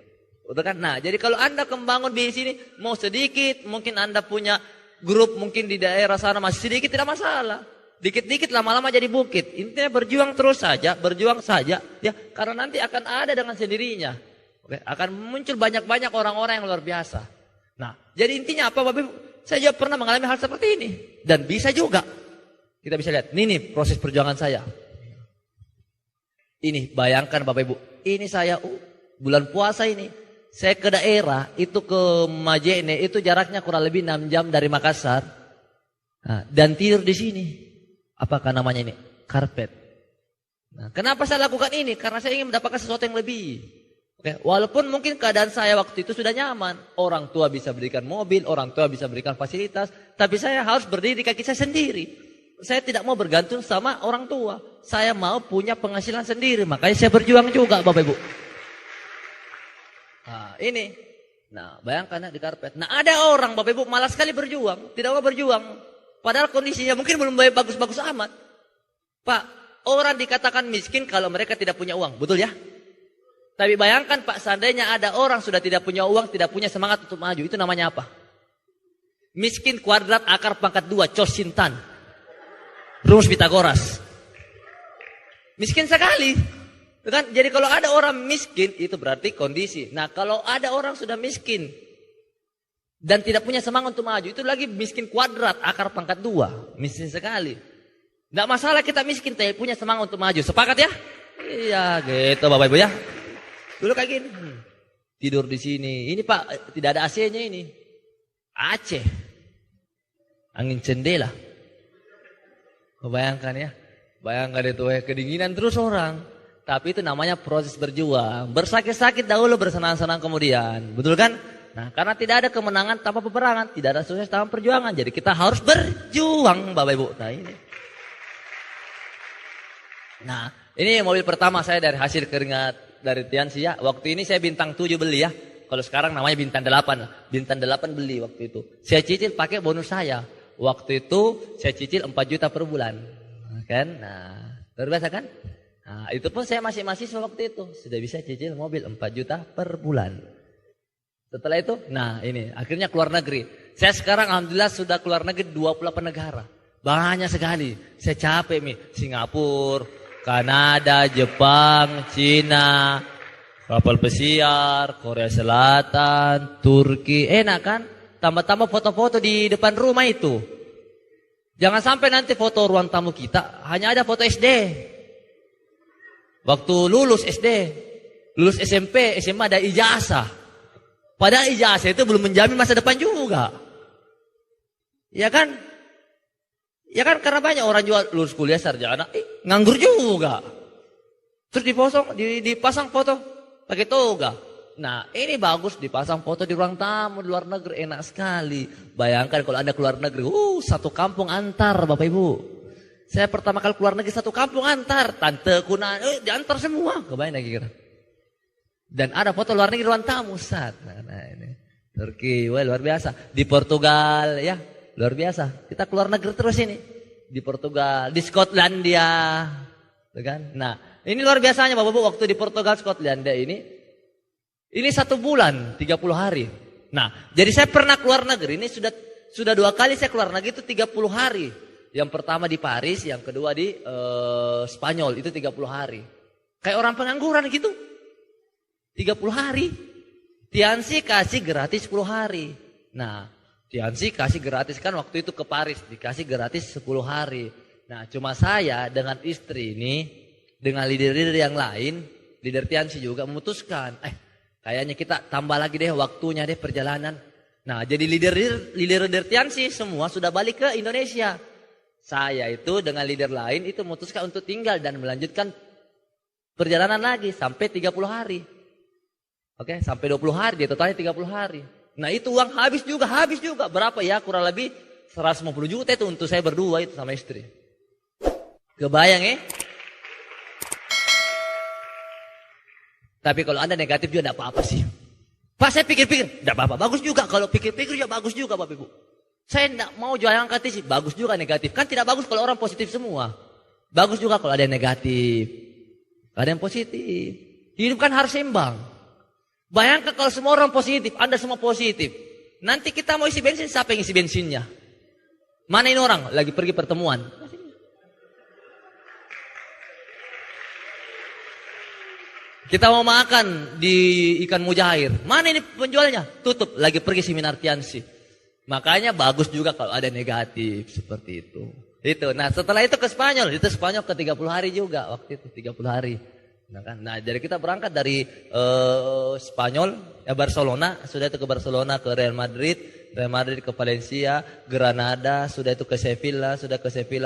Udah kan? Nah, jadi kalau Anda membangun di sini, mau sedikit, mungkin Anda punya grup mungkin di daerah sana masih sedikit, tidak masalah. Dikit-dikit lama-lama jadi bukit. Intinya berjuang terus saja, ya, karena nanti akan ada dengan sendirinya. Oke, akan muncul banyak-banyak orang-orang yang luar biasa. Nah, jadi intinya apa Bapak Ibu? Saya juga pernah mengalami hal seperti ini dan bisa juga. Kita bisa lihat, ini proses perjuangan saya. Ini bayangkan Bapak Ibu, ini saya bulan puasa ini. Saya ke daerah itu ke Majene, itu jaraknya kurang lebih 6 jam dari Makassar. Nah, dan tidur di sini. Apakah namanya ini? Karpet. Nah, kenapa saya lakukan ini? Karena saya ingin mendapatkan sesuatu yang lebih. Oke, walaupun mungkin keadaan saya waktu itu sudah nyaman. Orang tua bisa berikan mobil, orang tua bisa berikan fasilitas. Tapi saya harus berdiri di kaki saya sendiri. Saya tidak mau bergantung sama orang tua. Saya mau punya penghasilan sendiri. Makanya saya berjuang juga Bapak Ibu. Nah, ini. Nah, bayangkan ya di karpet. Nah, ada orang Bapak Ibu malas sekali berjuang. Tidak mau berjuang. Padahal kondisinya mungkin belum bagus-bagus amat. Pak, orang dikatakan miskin kalau mereka tidak punya uang. Betul ya? Tapi bayangkan Pak, seandainya ada orang sudah tidak punya uang, tidak punya semangat untuk maju. Itu namanya apa? Miskin kuadrat akar pangkat 2, Cosintan. Rumus Pitagoras. Miskin sekali. Kan? Jadi kalau ada orang miskin, itu berarti kondisi. Nah, kalau ada orang sudah miskin dan tidak punya semangat untuk maju, itu lagi miskin kuadrat akar pangkat 2. Miskin sekali. Nggak masalah kita miskin, tapi punya semangat untuk maju. Sepakat ya? Iya gitu Bapak Ibu ya. Dulu kayak gini. Tidur di sini. Ini Pak, tidak ada AC-nya ini. Aceh. Angin jendela. Bayangkan ya. Bayangkan itu kedinginan terus orang. Tapi itu namanya proses berjuang. Bersakit-sakit dahulu, bersenang-senang kemudian. Betul kan? Nah, karena tidak ada kemenangan tanpa peperangan, tidak ada sukses tanpa perjuangan. Jadi kita harus berjuang, Bapak Ibu. Nah, ini. Nah, ini mobil pertama saya dari hasil keringat dari Tiansi ya. Waktu ini saya bintang 7 beli ya. Kalau sekarang namanya bintang 8. Bintang 8 beli waktu itu. Saya cicil pakai bonus saya. Waktu itu saya cicil 4 juta per bulan. Kan? Nah, luar biasa kan? Nah, itu pun saya masih mahasiswa waktu itu. Sudah bisa cicil mobil 4 juta per bulan. Setelah itu, nah ini akhirnya keluar negeri. Saya sekarang alhamdulillah sudah keluar negeri 28 negara. Banyak sekali. Saya capek nih. Singapura, Kanada, Jepang, Cina, kapal pesiar, Korea Selatan, Turki. Enak kan? Tambah-tambah foto-foto di depan rumah itu. Jangan sampai nanti foto ruang tamu kita hanya ada foto SD. Waktu lulus SD, lulus SMP, SMA ada ijazah. Padahal ijazah itu belum menjamin masa depan juga. Ya kan? Ya kan karena banyak orang juga lulus kuliah sarjana, nganggur juga. Terus dipasang foto pakai toga. Nah ini bagus dipasang foto di ruang tamu di luar negeri, enak sekali. Bayangkan kalau Anda keluar negeri, satu kampung antar Bapak Ibu. Saya pertama kali keluar negeri satu kampung antar, tante kuna, diantar semua. Kebayang lagi kira. Dan ada foto luar negeri ruang tamu, Ustaz. Nah ini Turki, wah luar biasa. Di Portugal ya. Luar biasa. Kita keluar negeri terus ini. Di Portugal, di Skotlandia. Kan? Nah, ini luar biasanya Bapak-Ibu waktu di Portugal, Skotlandia ini 1 bulan, 30 hari. Nah, jadi saya pernah keluar negeri ini sudah 2 kali saya keluar negeri itu 30 hari. Yang pertama di Paris, yang kedua di Spanyol itu 30 hari. Kayak orang pengangguran gitu. 30 hari. Tiansi kasih gratis 10 hari. Nah, Tiansi kasih gratis kan waktu itu ke Paris dikasih gratis 10 hari. Nah cuma saya dengan istri ini dengan leader-leader yang lain, leader Tiansi juga memutuskan, kayaknya kita tambah lagi deh waktunya deh perjalanan. Nah jadi leader Tiansi semua sudah balik ke Indonesia. Saya itu dengan leader lain itu memutuskan untuk tinggal dan melanjutkan perjalanan lagi sampai 30 hari. Oke, sampai 20 hari dia totalnya 30 hari. Nah itu uang habis juga. Berapa ya? Kurang lebih 150 juta itu untuk saya berdua itu sama istri. Kebayang ya? Tapi kalau Anda negatif juga tidak apa-apa sih. Pak saya pikir-pikir, tidak apa-apa. Bagus juga kalau pikir-pikir juga bagus juga Bapak Ibu. Saya tidak mau jualan sih, bagus juga negatif. Kan tidak bagus kalau orang positif semua. Bagus juga kalau ada yang negatif. Ada yang positif. Hidup kan harus seimbang. Bayangkan kalau semua orang positif, Anda semua positif. Nanti kita mau isi bensin, siapa yang isi bensinnya? Mana ini orang? Lagi pergi pertemuan. Kita mau makan di ikan mujair. Mana ini penjualnya? Tutup, lagi pergi seminar Tiansi. Makanya bagus juga kalau ada negatif seperti itu. Itu. Nah setelah itu ke Spanyol. Itu Spanyol ke 30 hari juga. Waktu itu 30 hari. Nah, jadi kita berangkat dari Spanyol, Barcelona, sudah itu ke Barcelona, ke Real Madrid ke Valencia, Granada, sudah itu ke Sevilla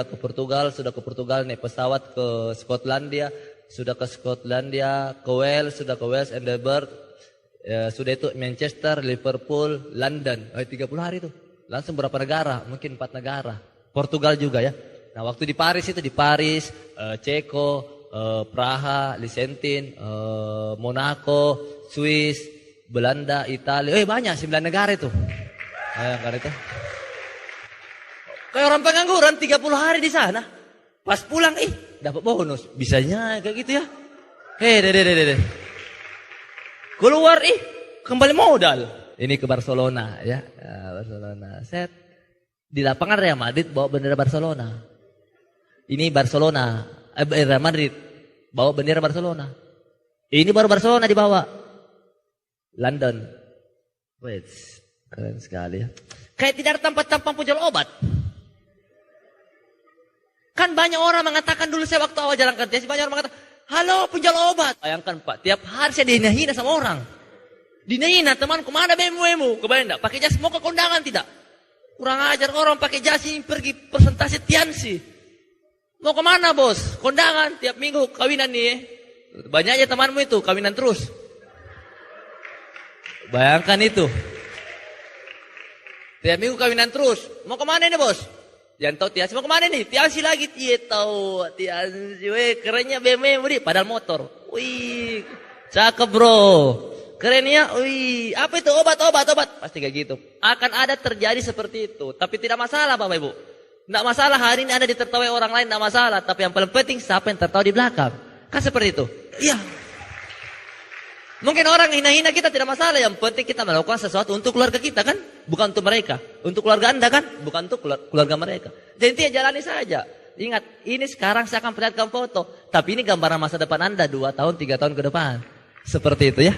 ke Portugal, sudah ke Portugal naik pesawat ke Skotlandia, ke Wales, Edinburgh, sudah itu Manchester, Liverpool, London, 30 hari itu, langsung berapa negara, mungkin 4 negara, Portugal juga ya. Nah waktu di Paris itu Ceko, Praha, Liechtenstein, Monaco, Swiss, Belanda, Italia. Banyak 9 negara itu. Negara itu. Kayak orang pengangguran 30 hari di sana. Pas pulang dapat bonus. Bisanya kayak gitu ya. Deh. Keluar kembali modal. Ini ke Barcelona ya. Barcelona. Set. Di lapangan Real Madrid bawa bendera Barcelona. Ini Barcelona. Real Madrid bawa bendera Barcelona. Ini baru Barcelona dibawa. London. Wait, keren sekali ya. Kayak tidak ada tempat-tempat penjual obat. Kan banyak orang mengatakan dulu saya waktu awal jalan kerja, banyak orang mengatakan, halo penjual obat. Bayangkan Pak, tiap hari saya dihina sama orang. Dihina temanku, mana BMW-mu? Kebayang enggak? Pakai jas mau ke kondangan tidak? Kurang ajar orang pakai jas ini pergi presentasi Tiansi. Mau kemana bos? Kondangan tiap minggu kawinan nih. Banyaknya temanmu itu kawinan terus. Bayangkan itu. Tiap minggu kawinan terus. Mau kemana nih bos? Jangan tahu Tiansi. Mau kemana nih? Tiansi lagi. Tahu Tiansi. Kerennya BMW padahal motor. Wih, cakep bro. Kerennya. Wih, apa itu obat. Pasti kayak gitu. Akan ada terjadi seperti itu. Tapi tidak masalah Bapak Ibu. Tidak masalah hari ini Anda ditertawai orang lain, tidak masalah. Tapi yang paling penting siapa yang tertawa di belakang. Kan seperti itu. Iya. Mungkin orang hina-hina kita tidak masalah. Yang penting kita melakukan sesuatu untuk keluarga kita kan. Bukan untuk mereka. Untuk keluarga Anda kan. Bukan untuk keluarga mereka. Jadi intinya jalani saja. Ingat, ini sekarang saya akan perlihatkan foto. Tapi ini gambaran masa depan Anda 2 tahun, 3 tahun ke depan. Seperti itu ya.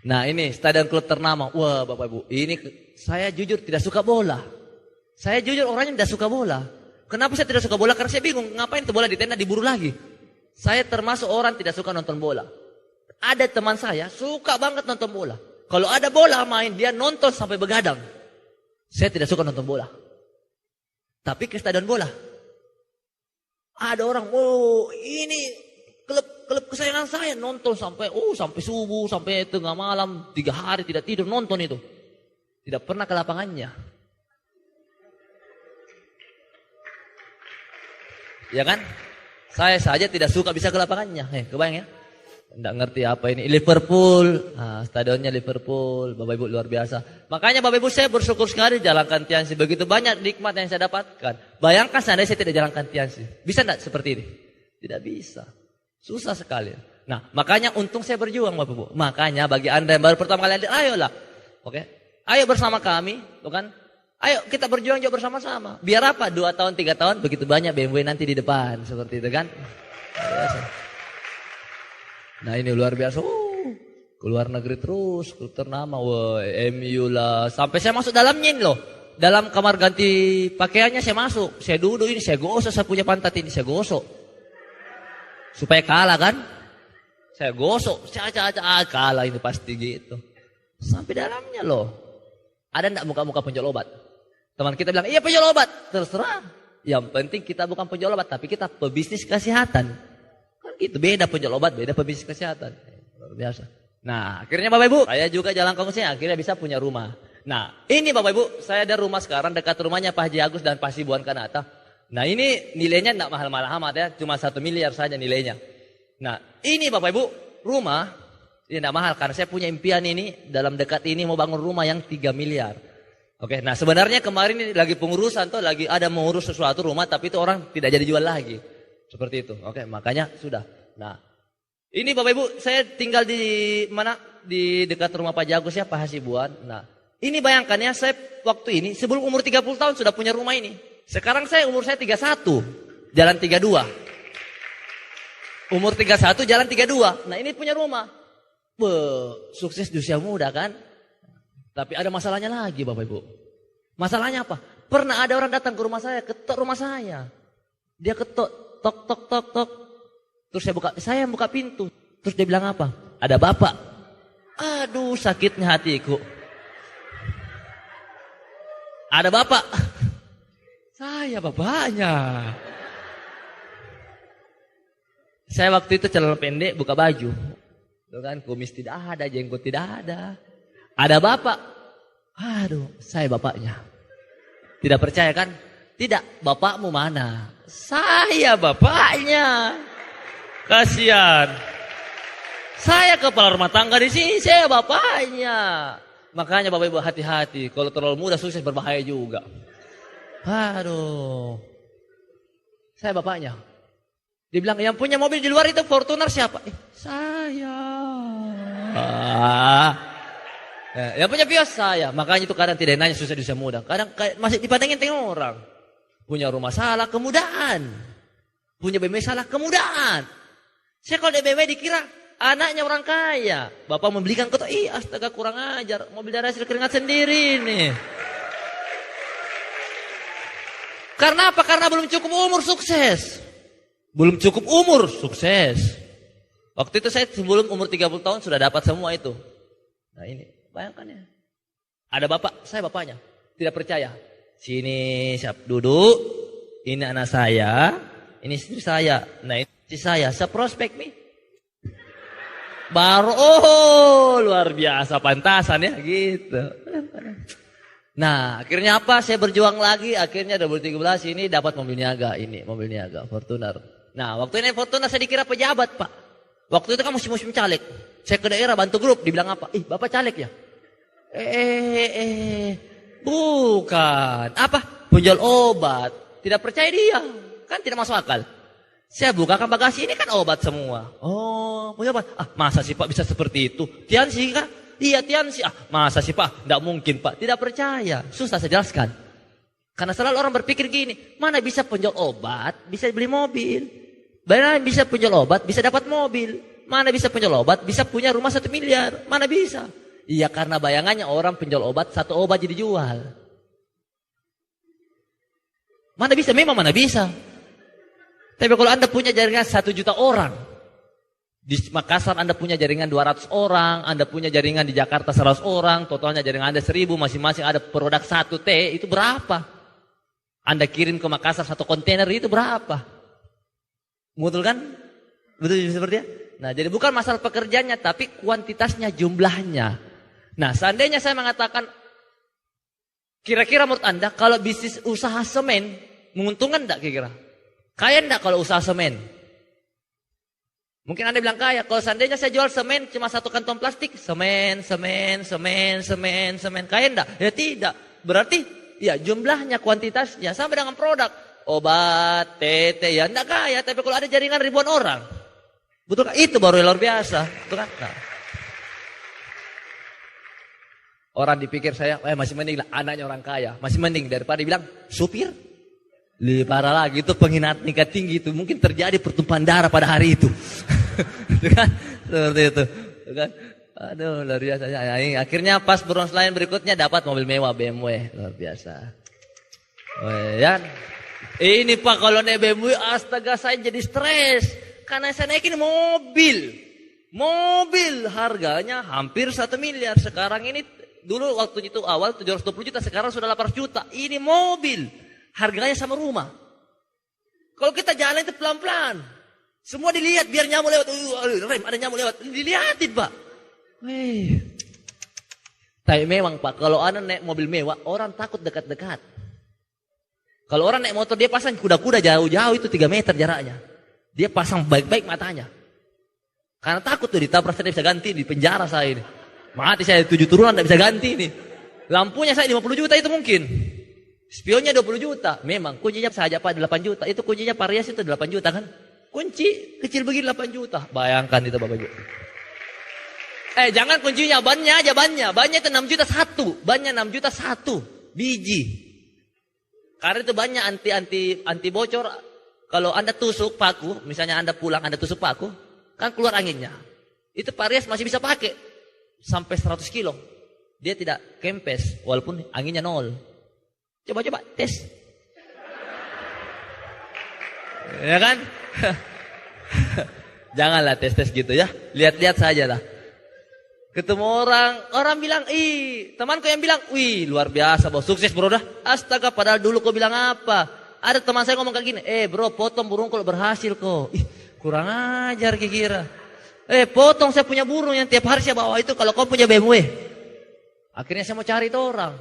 Nah ini stadion klub ternama. Wah Bapak Ibu, ini saya jujur tidak suka bola. Saya jujur orangnya tidak suka bola. Kenapa saya tidak suka bola? Karena saya bingung, ngapain tuh bola di tenda diburu lagi. Saya termasuk orang tidak suka nonton bola. Ada teman saya suka banget nonton bola. Kalau ada bola main, dia nonton sampai begadang. Saya tidak suka nonton bola. Tapi ke stadion bola. Ada orang, oh ini klub kesayangan saya, nonton sampai subuh, sampai tengah malam, 3 hari tidak tidur nonton itu. Tidak pernah ke lapangannya. Ya kan? Saya saja tidak suka bisa ke lapangannya. Kebayang ya? Tidak ngerti apa ini. Liverpool, stadionnya Liverpool, Bapak Ibu luar biasa. Makanya Bapak Ibu saya bersyukur sekali jalankan Tiansi. Begitu banyak nikmat yang saya dapatkan. Bayangkan seandainya saya tidak jalankan Tiansi. Bisa tidak seperti ini? Tidak bisa. Susah sekali. Nah, makanya untung saya berjuang Bapak Ibu. Makanya bagi Anda yang baru pertama kali hadir, ayolah. Oke? Ayo bersama kami, bukan? Ayo kita berjuang juga bersama-sama. Biar apa? 2 tahun, 3 tahun, begitu banyak BMW nanti di depan. Seperti itu kan? Biasa. Nah ini luar biasa. Keluar negeri terus, klub ternama. Wah, MU lah. Sampai saya masuk dalamnya ini loh. Dalam kamar ganti pakaiannya saya masuk. Saya duduk ini, saya gosok, saya punya pantat ini, saya gosok. Supaya kalah kan? Saya gosok, kalah ini pasti gitu. Sampai dalamnya loh. Ada enggak muka-muka penjual obat? Teman kita bilang, iya penjual obat. Terserah. Yang penting kita bukan penjual obat, tapi kita pebisnis kesehatan. Kan gitu, beda penjual obat, beda pebisnis kesehatan. Luar biasa. Nah, akhirnya Bapak Ibu, saya juga jalan kongsinya, akhirnya bisa punya rumah. Nah, ini Bapak Ibu, saya ada rumah sekarang dekat rumahnya Pak Haji Agus dan Pak Sibuan Kanata. Nah, ini nilainya enggak mahal-mahal amat ya, cuma 1 miliar saja nilainya. Nah, ini Bapak Ibu, rumah, ini enggak mahal karena saya punya impian ini, dalam dekat ini mau bangun rumah yang 3 miliar. Oke, nah sebenarnya kemarin ini lagi pengurusan tuh, lagi ada mengurus sesuatu rumah, tapi itu orang tidak jadi jual lagi. Seperti itu. Oke, makanya sudah. Nah, ini Bapak Ibu, saya tinggal di mana? Di dekat rumah Pak Jagus ya, Pak Hasibuan. Nah, ini bayangkan ya, saya waktu ini sebelum umur 30 tahun sudah punya rumah ini. Sekarang umur saya 31, jalan 32. Umur 31, jalan 32. Nah, ini punya rumah. Sukses di usia muda kan? Tapi ada masalahnya lagi Bapak Ibu. Masalahnya apa? Pernah ada orang datang ke rumah saya, ketok rumah saya. Dia ketok, tok, tok, tok, tok. Terus saya buka pintu. Terus dia bilang apa? Ada bapak. Aduh, sakitnya hatiku. Ada bapak. Saya bapaknya. Saya waktu itu celana pendek, buka baju. Tuh kan, kumis tidak ada, jenggot tidak ada. Ada bapak. Aduh, saya bapaknya. Tidak percaya kan? Tidak, bapakmu mana? Saya bapaknya. Kasihan. Saya kepala rumah tangga di sini, saya bapaknya. Makanya Bapak Ibu hati-hati, kalau terlalu muda sukses berbahaya juga. Aduh. Saya bapaknya. Dia bilang, yang punya mobil di luar itu Fortuner siapa? Saya. Yang punya Vios saya. Makanya itu kadang tidak nanya susah di usia muda. Kadang masih dipandangin tengok orang. Punya rumah salah kemudahan. Punya BMW salah kemudahan. Saya kalau di BMW dikira anaknya orang kaya. Bapak membelikan kotak, astaga kurang ajar. Mobil dari hasil keringat sendiri nih. Karena apa? Karena belum cukup umur sukses. Belum cukup umur sukses. Waktu itu saya sebelum umur 30 tahun sudah dapat semua itu. Nah ini. Bayangkan ya. Ada bapak, saya bapaknya. Tidak percaya. Sini siap duduk. Ini anak saya. Ini istri saya. Nah ini istri saya. Saya prospek nih. Baru, luar biasa. Pantasan ya gitu. Nah akhirnya apa? Saya berjuang lagi. Akhirnya 2013 ini dapat mobil niaga. Ini mobil niaga Fortuner. Nah waktu ini Fortuner saya dikira pejabat Pak. Waktu itu kan musim-musim caleg. Saya ke daerah bantu grup. Dibilang apa? Bapak caleg ya? Bukan. Apa? Penjual obat. Tidak percaya dia. Kan tidak masuk akal. Saya bukakan bagasi, ini kan obat semua. Oh, punya obat. Masa sih Pak bisa seperti itu? Tiansi kan? Iya Tiansi. Masa sih Pak? Tidak mungkin Pak. Tidak percaya. Susah saya jelaskan. Karena selalu orang berpikir gini. Mana bisa penjual obat, bisa beli mobil. Mana bisa penjual obat, bisa dapat mobil. Mana bisa penjual obat, bisa punya rumah 1 miliar. Mana bisa? Iya karena bayangannya orang penjual obat, 1 obat jadi jual. Mana bisa? Memang mana bisa. Tapi kalau Anda punya jaringan 1 juta orang, di Makassar Anda punya jaringan 200 orang, Anda punya jaringan di Jakarta 100 orang, totalnya jaringan Anda 1000, masing-masing ada produk 1 T, itu berapa? Anda kirim ke Makassar 1 kontainer, itu berapa? Betul kan? Betul seperti itu? Nah, jadi bukan masalah pekerjaannya, tapi kuantitasnya, jumlahnya. Nah, seandainya saya mengatakan, kira-kira menurut Anda, kalau bisnis usaha semen, menguntungkan enggak kira-kira? Kaya enggak kalau usaha semen? Mungkin Anda bilang kaya, kalau seandainya saya jual semen cuma 1 kantong plastik, semen. Kaya enggak? Ya tidak. Berarti, ya jumlahnya, kuantitasnya, sama dengan produk. Obat, tete, ya enggak kaya, tapi kalau ada jaringan ribuan orang. Betul kan? Itu baru luar biasa. Betul kan? Nah. Orang dipikir saya, masih mending lah anaknya orang kaya. Masih mending daripada dibilang supir. Lebih parah lagi, itu penghinaan tingkat tinggi itu. Mungkin terjadi pertumpahan darah pada hari itu. Itu kan? Seperti itu. Itu kan? Aduh, luar biasa. Akhirnya pas bronze line berikutnya dapat mobil mewah BMW. Luar biasa. Ya. Ini Pak, kalau naik BMW, astaga saya jadi stres. Karena saya naikin mobil. Mobil harganya hampir 1 miliar. Sekarang ini, dulu waktu itu awal 720 juta, sekarang sudah 800 juta. Ini mobil. Harganya sama rumah. Kalau kita jalan itu pelan-pelan. Semua dilihat biar nyamuk lewat. Rem, ada nyamuk lewat. Dilihatin Pak. Tapi memang Pak, kalau Anda naik mobil mewah, orang takut dekat-dekat. Kalau orang naik motor, dia pasang kuda-kuda jauh-jauh itu 3 meter jaraknya. Dia pasang baik-baik matanya. Karena takut tuh ditabrak, saya bisa ganti di penjara saya ini. Mati saya 7 turunan tidak bisa ganti ini. Lampunya saya 50 juta itu mungkin. Spionnya 20 juta. Memang kuncinya saja Pak 8 juta. Itu kuncinya Varias itu 8 juta kan. Kunci kecil begini 8 juta. Bayangkan itu Bapak Ibu. Jangan kuncinya, bannya aja bannya. Bannya itu 6 juta 1. Bannya 6 juta 1 biji. Karena itu banyak anti bocor. Kalau Anda tusuk paku, misalnya Anda pulang Anda tusuk paku, kan keluar anginnya. Itu Varias masih bisa pakai sampai 100 kilo. Dia tidak kempes walaupun anginnya 0. Coba tes. Ya kan? Janganlah tes gitu ya. Lihat-lihat saja lah. Ketemu orang bilang, temanku yang bilang, luar biasa bos, sukses bro dah. Astaga, padahal dulu kau bilang apa? Ada teman saya ngomong kayak gini, bro potong burung kalau berhasil kok. Kurang ajar kira. Potong saya punya burung yang tiap hari saya bawa itu kalau kau punya BMW. Akhirnya saya mau cari itu orang.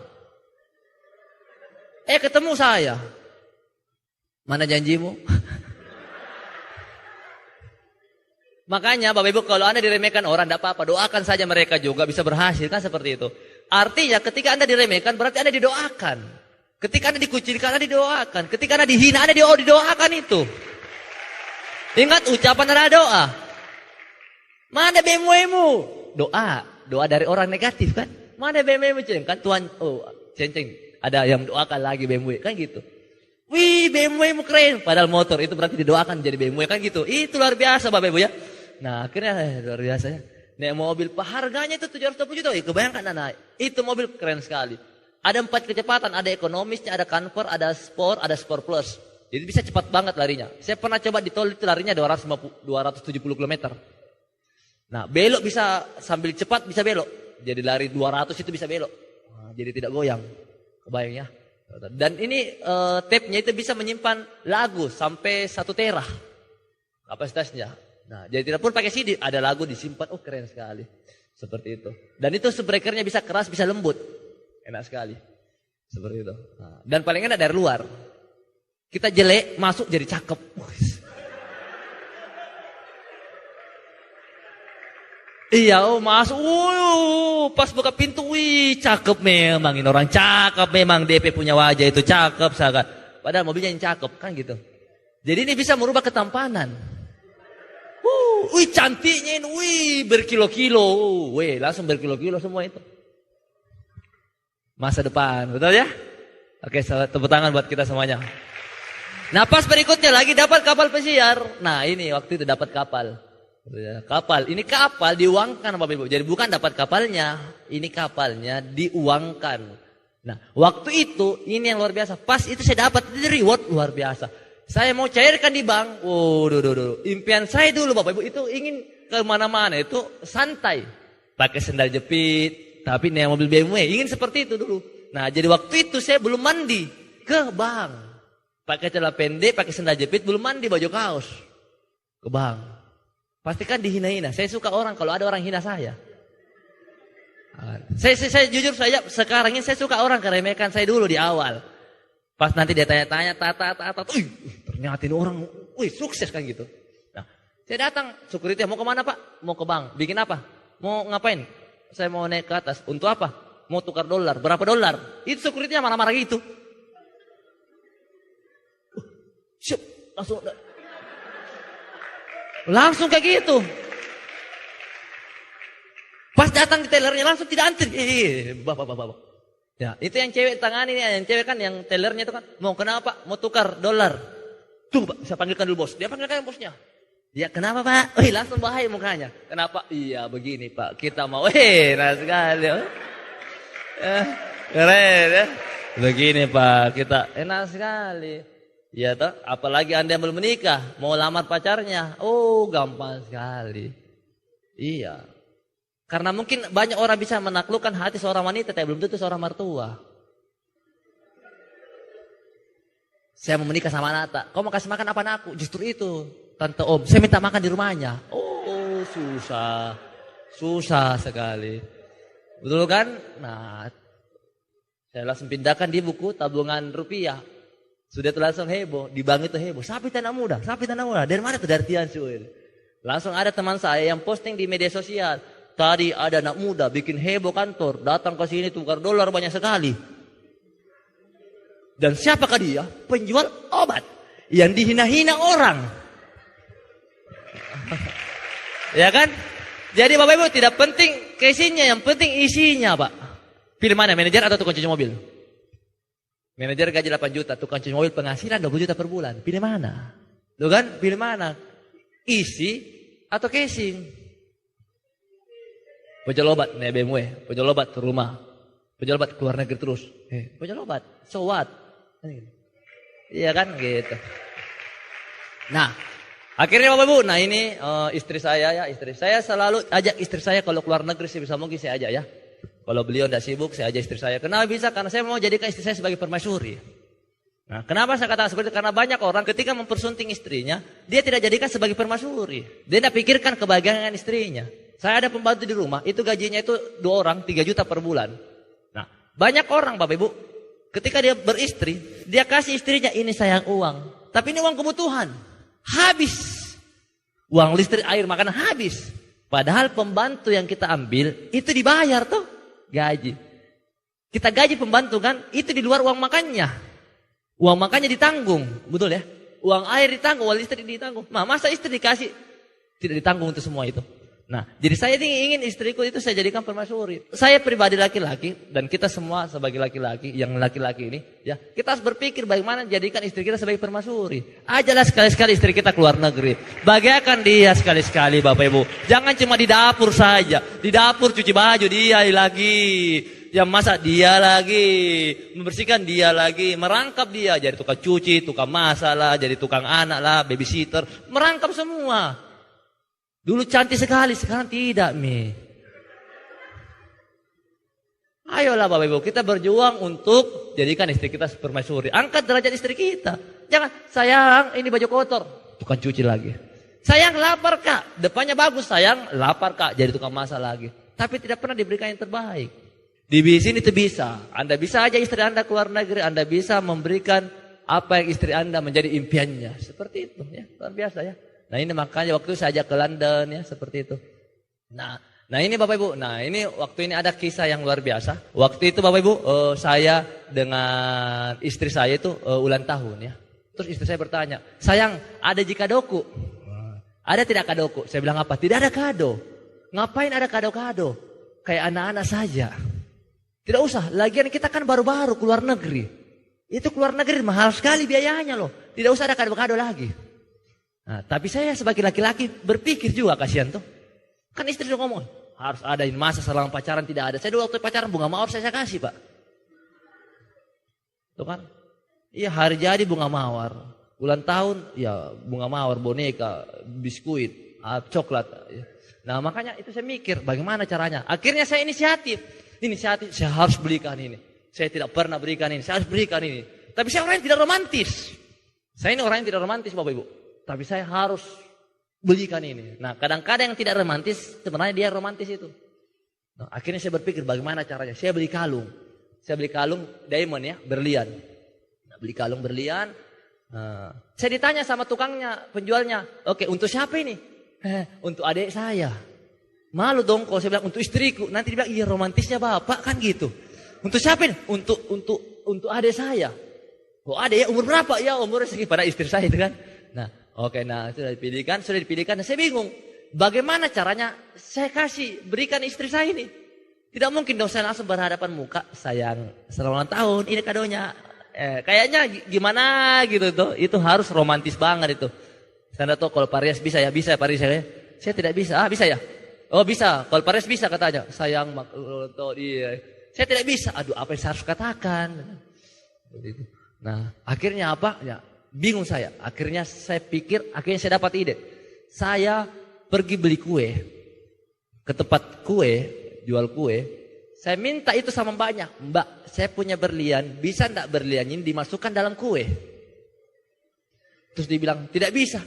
Ketemu saya. Mana janjimu? Makanya Bapak Ibu, kalau Anda diremehkan orang tidak apa-apa, doakan saja mereka juga bisa berhasil, kan seperti itu. Artinya ketika Anda diremehkan berarti Anda didoakan. Ketika Anda dikucilkan Anda didoakan. Ketika Anda dihina Anda didoakan itu. Ingat ucapan adalah doa. Mana BMW-mu? Doa dari orang negatif kan. Mana BMW-mu ceng? Kan Tuhan, ceng, ada yang doakan lagi BMW, kan gitu. Wih, BMW-mu keren. Padahal motor itu berarti didoakan jadi BMW, kan gitu. Itu luar biasa Bapak Ibu ya. Nah akhirnya luar biasa ya. Naik mobil harganya itu 720 juta. Kebayangkan naik. Itu mobil keren sekali. Ada 4 kecepatan. Ada ekonomisnya, ada comfort, ada sport, ada sport plus. Jadi bisa cepat banget larinya. Saya pernah coba di tol itu larinya 270 km. Nah belok bisa sambil cepat bisa belok. Jadi lari 200 itu bisa belok. Nah, jadi tidak goyang. Kebayang ya. Dan ini tape-nya itu bisa menyimpan lagu sampai 1 tera kapasitasnya. Nah, jadi tidak pun pakai CD, ada lagu disimpan. Keren sekali. Seperti itu. Dan itu breakernya bisa keras, bisa lembut. Enak sekali. Seperti itu. Nah, dan paling enak dari luar. Kita jelek, masuk jadi cakep. Iya, masuk. Pas buka pintu, cakep memang. Ini orang cakep memang. DP punya wajah itu cakep sangat. Padahal mobilnya yang cakep, kan gitu. Jadi ini bisa merubah ketampanan. Cantiknya ini, berkilo-kilo. Langsung berkilo-kilo semua itu. Masa depan, betul ya? Oke, tepuk tangan buat kita semuanya. Nah, pas berikutnya lagi dapat kapal pesiar. Nah, ini waktu itu dapat kapal. Kapal, ini kapal diuangkan Bapak Ibu. Jadi bukan dapat kapalnya, ini kapalnya diuangkan. Nah, waktu itu ini yang luar biasa. Pas itu saya dapat reward luar biasa. Saya mau cairkan di bank. Oh, impian saya dulu Bapak Ibu itu ingin kemana-mana itu santai. Pakai sendal jepit, tapi naik mobil BMW. Ingin seperti itu dulu. Nah, jadi waktu itu saya belum mandi ke bank. Pakai celana pendek, pakai sendal jepit, belum mandi baju kaos. Ke bank. Pastikan dihina-hina. Saya suka orang kalau ada orang hina saya. Saya jujur saja sekarang ini saya suka orang keremehkan saya dulu di awal. Pas nanti dia tanya-tanya, ternyata ini orang, sukses kan gitu. Nah, saya datang, security, mau kemana Pak? Mau ke bank, bikin apa? Mau ngapain? Saya mau naik ke atas, untuk apa? Mau tukar dolar, berapa dolar? Itu security marah-marah gitu. Siap, langsung kayak gitu. Pas datang di tellernya langsung tidak antri. Bapak. Ya, itu yang cewek tangani, yang cewek kan yang tellernya itu kan mau kenapa? Mau tukar dolar. Tuh Pak, saya panggilkan dulu bos. Dia panggilkan bosnya. Ya kenapa Pak? Langsung bahaya mukanya. Kenapa? Iya begini Pak, kita mau. Nah sekali. Keren ya. Begini Pak, kita enak sekali. Ya toh, apalagi Anda yang belum menikah, mau lamar pacarnya. Oh, gampang sekali. Iya. Karena mungkin banyak orang bisa menaklukkan hati seorang wanita, tapi belum tentu seorang mertua. Saya mau menikah sama Nata. Kau mau kasih makan apa anakku? Justru itu, Tante Om. Saya minta makan di rumahnya. Oh, susah. Susah sekali. Betul kan? Nah, saya langsung pindahkan di buku tabungan rupiah. Sudah itu langsung heboh. Di bank itu heboh. Sapi tanah muda. Dari mana tuh? Dari Tiansu. Langsung ada teman saya yang posting di media sosial. Tadi ada anak muda bikin heboh kantor, datang ke sini tukar dolar banyak sekali. Dan siapakah dia? Penjual obat yang dihina-hina orang. Ya kan? Jadi Bapak Ibu tidak penting casingnya, yang penting isinya Pak. Pilih mana, manajer atau tukang cuci mobil? Manajer gaji 8 juta, tukang cuci mobil penghasilan 20 juta per bulan. Pilih mana? Loh kan? Pilih mana? Isi atau casing? Penjual obat naik BMW, penjual obat ke rumah, penjual obat ke luar negeri terus. Penjual obat, so what? Iya kan gitu. Nah, akhirnya Bapak Ibu, nah ini istri saya ya, istri saya selalu ajak istri saya kalau keluar negeri sebisa mungkin saya ajak ya. Kalau beliau tidak sibuk, saya ajak istri saya. Kenapa bisa? Karena saya mau jadikan istri saya sebagai permaisuri. Nah, kenapa saya katakan seperti itu? Karena banyak orang ketika mempersunting istrinya, dia tidak jadikan sebagai permaisuri. Dia tidak pikirkan kebahagiaan istrinya. Saya ada pembantu di rumah, itu gajinya itu 2 orang, 3 juta per bulan. Nah, banyak orang Bapak Ibu, ketika dia beristri, dia kasih istrinya ini sayang uang. Tapi ini uang kebutuhan, habis. Uang listrik, air, makanan habis. Padahal pembantu yang kita ambil, itu dibayar tuh, gaji. Kita gaji pembantu kan, itu di luar uang makannya. Uang makannya ditanggung, betul ya? Uang air ditanggung, uang listrik ditanggung. Nah, masa istri dikasih, tidak ditanggung untuk semua itu. Nah, jadi saya ingin istriku itu saya jadikan permaisuri. Saya pribadi laki-laki dan kita semua sebagai laki-laki, yang laki-laki ini, ya kita harus berpikir bagaimana jadikan istri kita sebagai permaisuri. Ajalah sekali-sekali istri kita keluar negeri. Bahagiakan dia sekali-sekali Bapak Ibu. Jangan cuma di dapur saja. Di dapur cuci baju dia lagi. Yang masak dia lagi. Membersihkan dia lagi. Merangkap dia. Jadi tukang cuci, tukang masak lah, jadi tukang anak lah, babysitter. Merangkap semua. Dulu cantik sekali, sekarang tidak, Mi. Ayolah Bapak Ibu, kita berjuang untuk jadikan istri kita permaisuri. Angkat derajat istri kita. Jangan, sayang ini baju kotor, tukang cuci lagi. Sayang lapar Kak, depannya bagus, sayang lapar Kak, jadi tukang masak lagi. Tapi tidak pernah diberikan yang terbaik. Di sini itu bisa. Anda bisa aja istri Anda keluar negeri, Anda bisa memberikan apa yang istri Anda menjadi impiannya. Seperti itu ya, luar biasa ya. Nah ini makanya waktu saya ajak ke London ya seperti itu. Nah ini Bapak Ibu, nah ini waktu ini ada kisah yang luar biasa. Waktu itu Bapak Ibu saya dengan istri saya itu ulang tahun ya. Terus istri saya bertanya, sayang ada kadoku? Ada tidak kadoku? Saya bilang apa? Tidak ada kado. Ngapain ada kado-kado? Kayak anak-anak saja. Tidak usah, lagian kita kan baru-baru keluar negeri. Itu keluar negeri mahal sekali biayanya loh. Tidak usah ada kado-kado lagi. Nah, tapi saya sebagai laki-laki berpikir juga kasihan tuh. Kan istri udah ngomong, harus ada, masa selama pacaran tidak ada. Saya dulu waktu pacaran bunga mawar saya kasih Pak. Tuh kan? Iya, hari jadi bunga mawar. Ulang tahun, ya bunga mawar, boneka, biskuit, coklat. Nah makanya itu saya mikir bagaimana caranya. Akhirnya saya inisiatif, saya harus belikan ini. Saya tidak pernah berikan ini, saya harus berikan ini. Tapi saya orang yang tidak romantis. Saya ini orang yang tidak romantis Bapak Ibu. Tapi saya harus belikan ini. Nah kadang-kadang yang tidak romantis, sebenarnya dia romantis itu. Nah, akhirnya saya berpikir bagaimana caranya. Saya beli kalung. Saya beli kalung diamond ya, berlian. Nah, beli kalung berlian. Saya ditanya sama tukangnya, penjualnya. Oke, untuk siapa ini? Untuk adik saya. Malu dong kalau saya bilang untuk istriku. Nanti dia bilang, iya romantisnya bapak kan gitu. Untuk siapa ini? Untuk adik saya. Oh adik ya umur berapa? Ya umurnya segini pada istri saya itu kan. Nah oke, nah sudah dipilihkan. Nah, saya bingung. Bagaimana caranya saya berikan istri saya ini? Tidak mungkin dong saya langsung berhadapan muka. Sayang, selamat ulang tahun, ini kadonya. Kayaknya gimana gitu tuh. Itu harus romantis banget itu. Saya tahu kalau Paris bisa ya Paris ya. Saya tidak bisa. Bisa ya? Oh bisa. Kalau Paris bisa katanya. Sayang, dia. Saya tidak bisa. Aduh, apa yang saya harus katakan? Nah, akhirnya apa? Ya, bingung saya. Akhirnya saya dapat ide. Saya pergi beli kue ke tempat jual kue. Saya minta itu sama mbaknya. Mbak, saya punya berlian. Bisa enggak berlian ini dimasukkan dalam kue? Terus dia bilang, tidak bisa.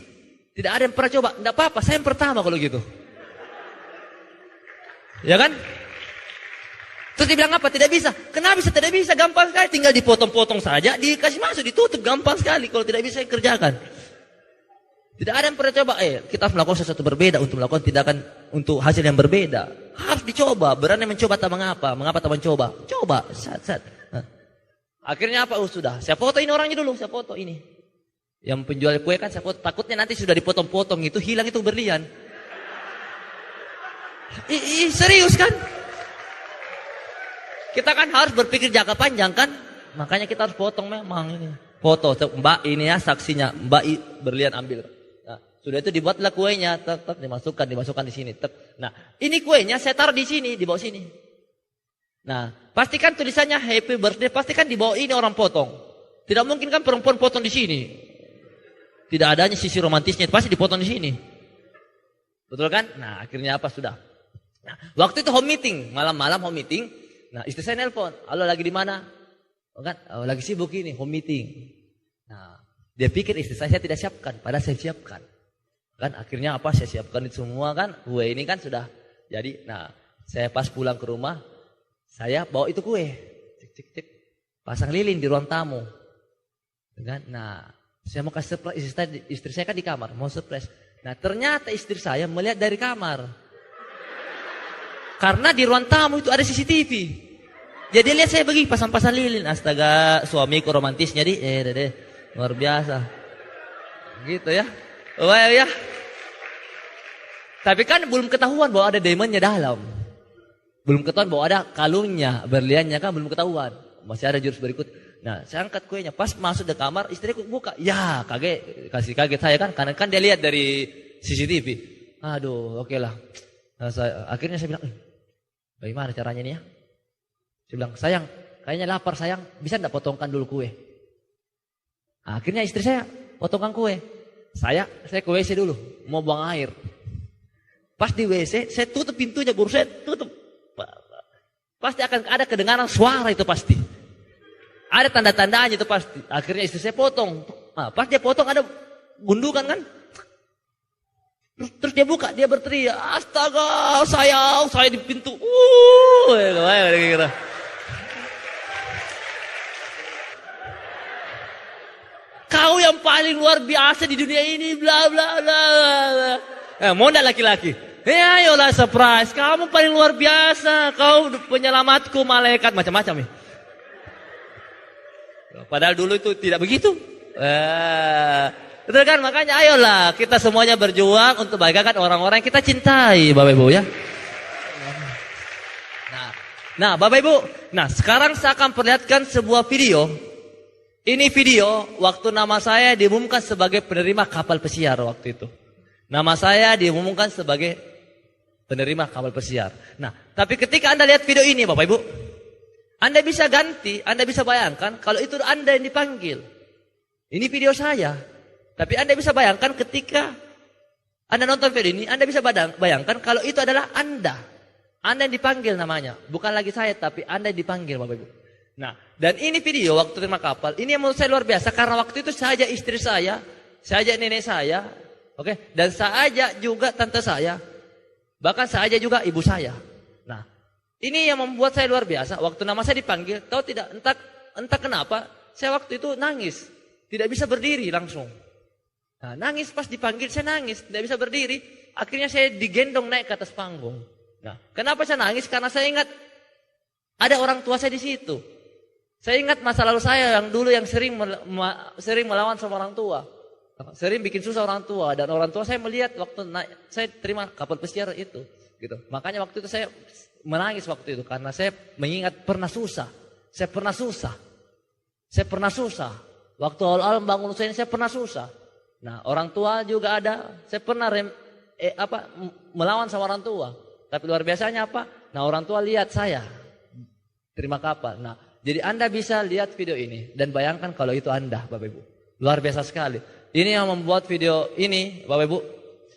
Tidak ada yang pernah coba. Enggak apa-apa, saya yang pertama kalau gitu. Ya kan? Terus dia bilang apa? Tidak bisa. Kenapa bisa tidak bisa? Gampang sekali. Tinggal dipotong-potong saja. Dikasih masuk, ditutup. Gampang sekali. Kalau tidak bisa, kerjakan. Tidak ada yang pernah coba. Kita harus melakukan sesuatu berbeda. Untuk melakukan tindakan untuk hasil yang berbeda. Harus dicoba. Berani mencoba tak mengapa. Mengapa tak mencoba? Coba. Nah. Akhirnya apa? Sudah. Saya foto ini orangnya dulu. Saya foto ini. Yang penjual kue kan saya foto. Takutnya nanti sudah dipotong-potong itu. Hilang itu berlian. Serius kan? Kita kan harus berpikir jangka panjang kan? Makanya kita harus potong memang ini. Foto. Mbak ini ya saksinya. Mbak berlian ambil. Nah, sudah itu dibuatlah kuenya. Dimasukkan di sini. Nah, ini kuenya saya taruh di sini. Di bawah sini. Nah, pastikan tulisannya happy birthday. Pastikan di bawah ini orang potong. Tidak mungkin kan perempuan potong di sini. Tidak adanya sisi romantisnya. Pasti dipotong di sini. Betul kan? Nah, akhirnya apa? Sudah. Nah, waktu itu home meeting. Malam-malam home meeting. Nah, istri saya nelpon. Halo, lagi di mana? Oh, kan? Oh, lagi sibuk ini, home meeting. Nah, dia pikir istri saya tidak siapkan. Padahal saya siapkan. Kan akhirnya apa? Saya siapkan itu semua kan. Kue ini kan sudah jadi. Nah, saya pas pulang ke rumah. Saya bawa itu kue. Cek. Pasang lilin di ruang tamu. Kan? Nah, saya mau kasih surprise. Istri saya kan di kamar. Mau surprise. Nah, ternyata istri saya melihat dari kamar. Karena di ruang tamu itu ada CCTV. Jadi lihat saya pergi pasang-pasang lilin. Astaga, suamiku romantisnya deh. Luar biasa. Gitu ya. Wah ya. Tapi kan belum ketahuan bahwa ada diamondnya dalam. Belum ketahuan bahwa ada kalungnya, berliannya kan belum ketahuan. Masih ada jurus berikut. Nah, saya angkat kuenya. Pas masuk ke kamar, istriku buka. Ya, kaget saya kan. Karena kan dia lihat dari CCTV. Aduh, oke lah. Nah, akhirnya saya bilang, bagaimana caranya ini ya? Saya bilang, sayang, kayaknya lapar sayang. Bisa enggak potongkan dulu kue? Nah, akhirnya istri saya potongkan kue. Saya ke WC dulu. Mau buang air. Pas di WC, saya tutup pintunya. Baru saya tutup. Pasti akan ada kedengaran suara itu pasti. Ada tanda-tandanya itu pasti. Akhirnya istri saya potong. Nah, pas dia potong ada gundukan kan. Terus dia buka, dia berteriak, astaga sayang, saya di pintu. Gitu. Kau yang paling luar biasa di dunia ini, bla bla bla. Mau enggak laki-laki? Ayolah surprise, kamu paling luar biasa, kau penyelamatku malaikat, macam-macam ya. Padahal dulu itu tidak begitu. Betul kan? Makanya ayolah kita semuanya berjuang untuk bahagiakan orang-orang yang kita cintai, Bapak Ibu ya. Nah, Bapak Ibu, nah sekarang saya akan perlihatkan sebuah video. Ini video waktu nama saya diumumkan sebagai penerima kapal pesiar waktu itu. Nama saya diumumkan sebagai penerima kapal pesiar. Nah, tapi ketika Anda lihat video ini Bapak Ibu, Anda bisa ganti, Anda bisa bayangkan kalau itu Anda yang dipanggil. Ini video saya. Tapi Anda bisa bayangkan ketika Anda nonton video ini, Anda bisa bayangkan kalau itu adalah Anda. Anda yang dipanggil namanya. Bukan lagi saya, tapi Anda yang dipanggil, Bapak Ibu. Nah, dan ini video waktu terima kapal, ini yang menurut saya luar biasa. Karena waktu itu saya ajak istri saya ajak nenek saya, oke, dan saya ajak juga tante saya. Bahkan saya ajak juga ibu saya. Nah, ini yang membuat saya luar biasa. Waktu nama saya dipanggil, tahu tidak, entah kenapa, saya waktu itu nangis. Tidak bisa berdiri langsung. Nah, nangis pas dipanggil, saya nangis. Tidak bisa berdiri. Akhirnya saya digendong naik ke atas panggung. Nah, kenapa saya nangis? Karena saya ingat ada orang tua saya di situ. Saya ingat masa lalu saya yang dulu yang sering melawan sama orang tua. Sering bikin susah orang tua. Dan orang tua saya melihat waktu saya terima kapal pesiar itu. Gitu. Makanya waktu itu saya menangis waktu itu. Karena saya mengingat pernah susah. Saya pernah susah. Waktu awal-awal bangun usaha ini saya pernah susah. Nah, orang tua juga ada. Saya pernah melawan sama orang tua. Tapi luar biasanya apa? Nah, orang tua lihat saya terima kapal. Nah, jadi Anda bisa lihat video ini dan bayangkan kalau itu Anda, Bapak Ibu. Luar biasa sekali. Ini yang membuat video ini, Bapak Ibu,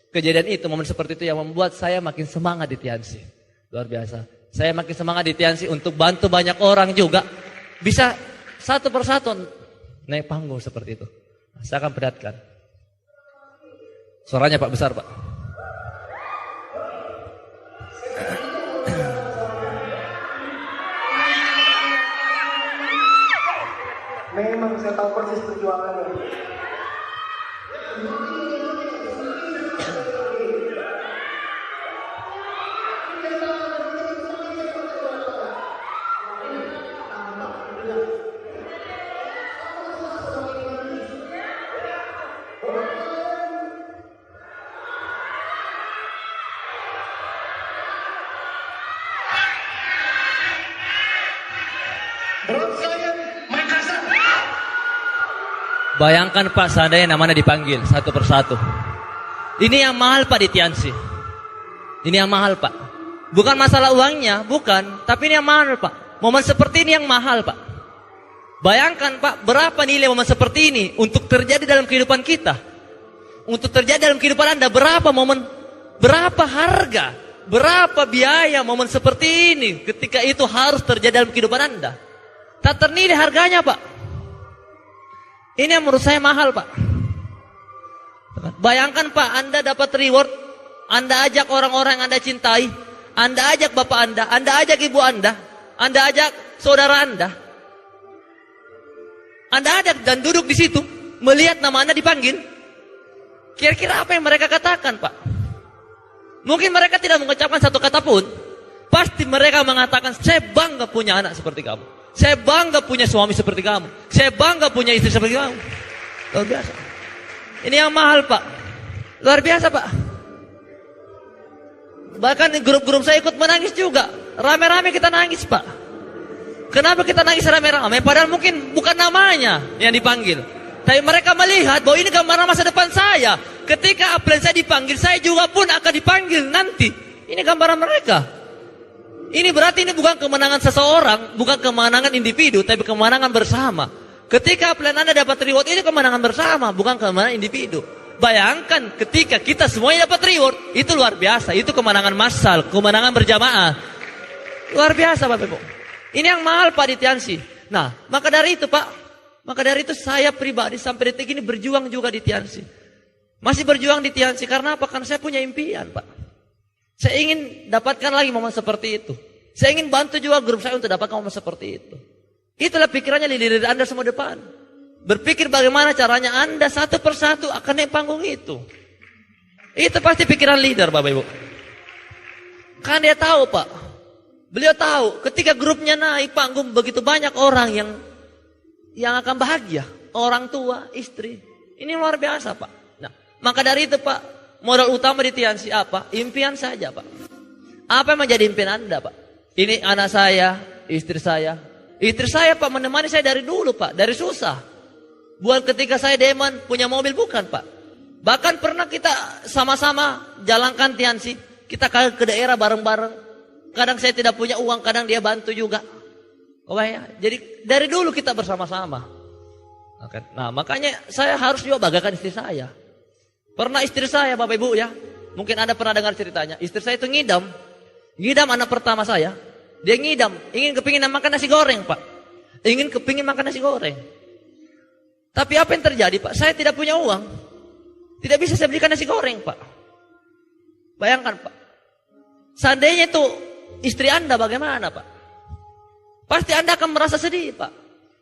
kejadian itu, momen seperti itu yang membuat saya makin semangat di Tiansi. Luar biasa. Saya makin semangat di Tiansi untuk bantu banyak orang juga. Bisa satu persatu naik panggung seperti itu. Nah, saya akan perlihatkan. Suaranya Pak besar, Pak. Memang saya tahu persis perjuangannya. Bayangkan Pak, seandainya namanya dipanggil satu persatu. Ini yang mahal Pak di Tiansi. Ini yang mahal Pak. Bukan masalah uangnya, bukan. Tapi ini yang mahal Pak. Momen seperti ini yang mahal Pak. Bayangkan Pak, berapa nilai momen seperti ini untuk terjadi dalam kehidupan kita. Untuk terjadi dalam kehidupan Anda, berapa momen, berapa harga, berapa biaya momen seperti ini ketika itu harus terjadi dalam kehidupan Anda. Tak ternilai harganya Pak. Ini yang menurut saya mahal Pak. Bayangkan Pak, Anda dapat reward, Anda ajak orang-orang yang Anda cintai, Anda ajak bapak Anda ajak ibu Anda ajak saudara Anda ajak dan duduk di situ, melihat nama Anda dipanggil. Kira-kira apa yang mereka katakan Pak? Mungkin mereka tidak mengucapkan satu kata pun. Pasti mereka mengatakan, saya bangga punya anak seperti kamu. Saya bangga punya suami seperti kamu. Saya bangga punya istri seperti kamu. Luar biasa. Ini yang mahal Pak. Luar biasa Pak. Bahkan grup-grup saya ikut menangis juga. Rame-rame kita nangis Pak. Kenapa kita nangis rame-rame? Padahal mungkin bukan namanya yang dipanggil. Tapi mereka melihat bahwa ini gambaran masa depan saya. Ketika upline saya dipanggil, saya juga pun akan dipanggil nanti. Ini gambaran mereka. Ini berarti ini bukan kemenangan seseorang, bukan kemenangan individu, tapi kemenangan bersama. Ketika plan Anda dapat reward, ini kemenangan bersama, bukan kemenangan individu. Bayangkan ketika kita semuanya dapat reward, itu luar biasa. Itu kemenangan massal, kemenangan berjamaah. Luar biasa Bapak Ibu. Ini yang mahal Pak di Tiansi. Nah, maka dari itu Pak, maka dari itu saya pribadi sampai detik ini berjuang juga di Tiansi. Masih berjuang di Tiansi karena apa? Karena saya punya impian Pak. Saya ingin dapatkan lagi momen seperti itu. Saya ingin bantu juga grup saya untuk dapatkan momen seperti itu. Itulah pikirannya leader Anda semua depan. Berpikir bagaimana caranya Anda satu persatu akan naik panggung itu. Itu pasti pikiran leader Bapak Ibu. Kan dia tahu Pak. Beliau tahu ketika grupnya naik panggung begitu banyak orang yang akan bahagia. Orang tua, istri. Ini luar biasa Pak. Nah, maka dari itu Pak, modal utama di Tiansi apa? Impian saja Pak. Apa yang menjadi impian Anda Pak? Ini anak saya, istri saya. Istri saya Pak menemani saya dari dulu Pak, dari susah. Buat ketika saya deman punya mobil bukan Pak. Bahkan pernah kita sama-sama jalankan Tiansi. Kita ke daerah bareng-bareng. Kadang saya tidak punya uang, kadang dia bantu juga. Bapak ya, jadi dari dulu kita bersama-sama. Nah, makanya saya harus juga banggakan istri saya. Pernah istri saya, Bapak Ibu ya, mungkin Anda pernah dengar ceritanya. Istri saya itu ngidam anak pertama saya. Dia ngidam, kepingin makan nasi goreng, Pak. Kepingin makan nasi goreng. Tapi apa yang terjadi, Pak? Saya tidak punya uang. Tidak bisa saya belikan nasi goreng, Pak. Bayangkan, Pak. Seandainya itu istri Anda bagaimana, Pak? Pasti Anda akan merasa sedih, Pak.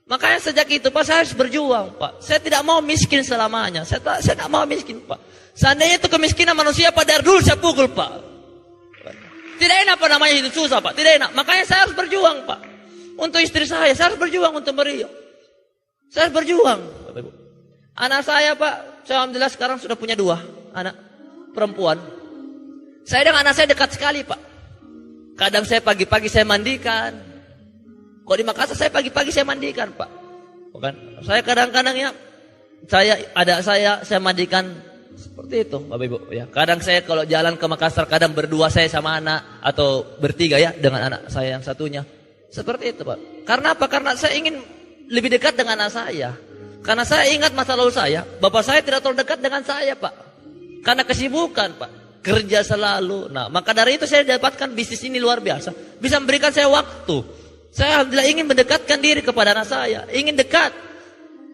Makanya sejak itu, Pak, saya harus berjuang, Pak. Saya tidak mau miskin selamanya. Saya tidak mau miskin, Pak. Seandainya itu kemiskinan manusia, Pak, dari dulu saya pukul, Pak. Tidak enak, Pak, namanya hidup susah, Pak. Tidak enak. Makanya saya harus berjuang, Pak. Untuk istri saya harus berjuang untuk beliau. Saya harus berjuang, Bapak Ibu. Anak saya, Pak, saya alhamdulillah sekarang sudah punya 2 anak perempuan. Saya dengan anak saya dekat sekali, Pak. Kadang saya pagi-pagi saya mandikan. Kok di Makassar saya pagi-pagi saya mandikan, Pak. Bukan? Saya kadang-kadang ya, saya mandikan seperti itu, Bapak Ibu. Ya, kadang saya kalau jalan ke Makassar, kadang berdua saya sama anak atau bertiga ya dengan anak saya yang satunya. Seperti itu, Pak. Karena apa? Karena saya ingin lebih dekat dengan anak saya. Karena saya ingat masa lalu saya, bapak saya tidak terlalu dekat dengan saya, Pak. Karena kesibukan, Pak. Kerja selalu. Nah, maka dari itu saya dapatkan bisnis ini luar biasa. Bisa memberikan saya waktu. Saya alhamdulillah ingin mendekatkan diri kepada anak saya. Ingin dekat.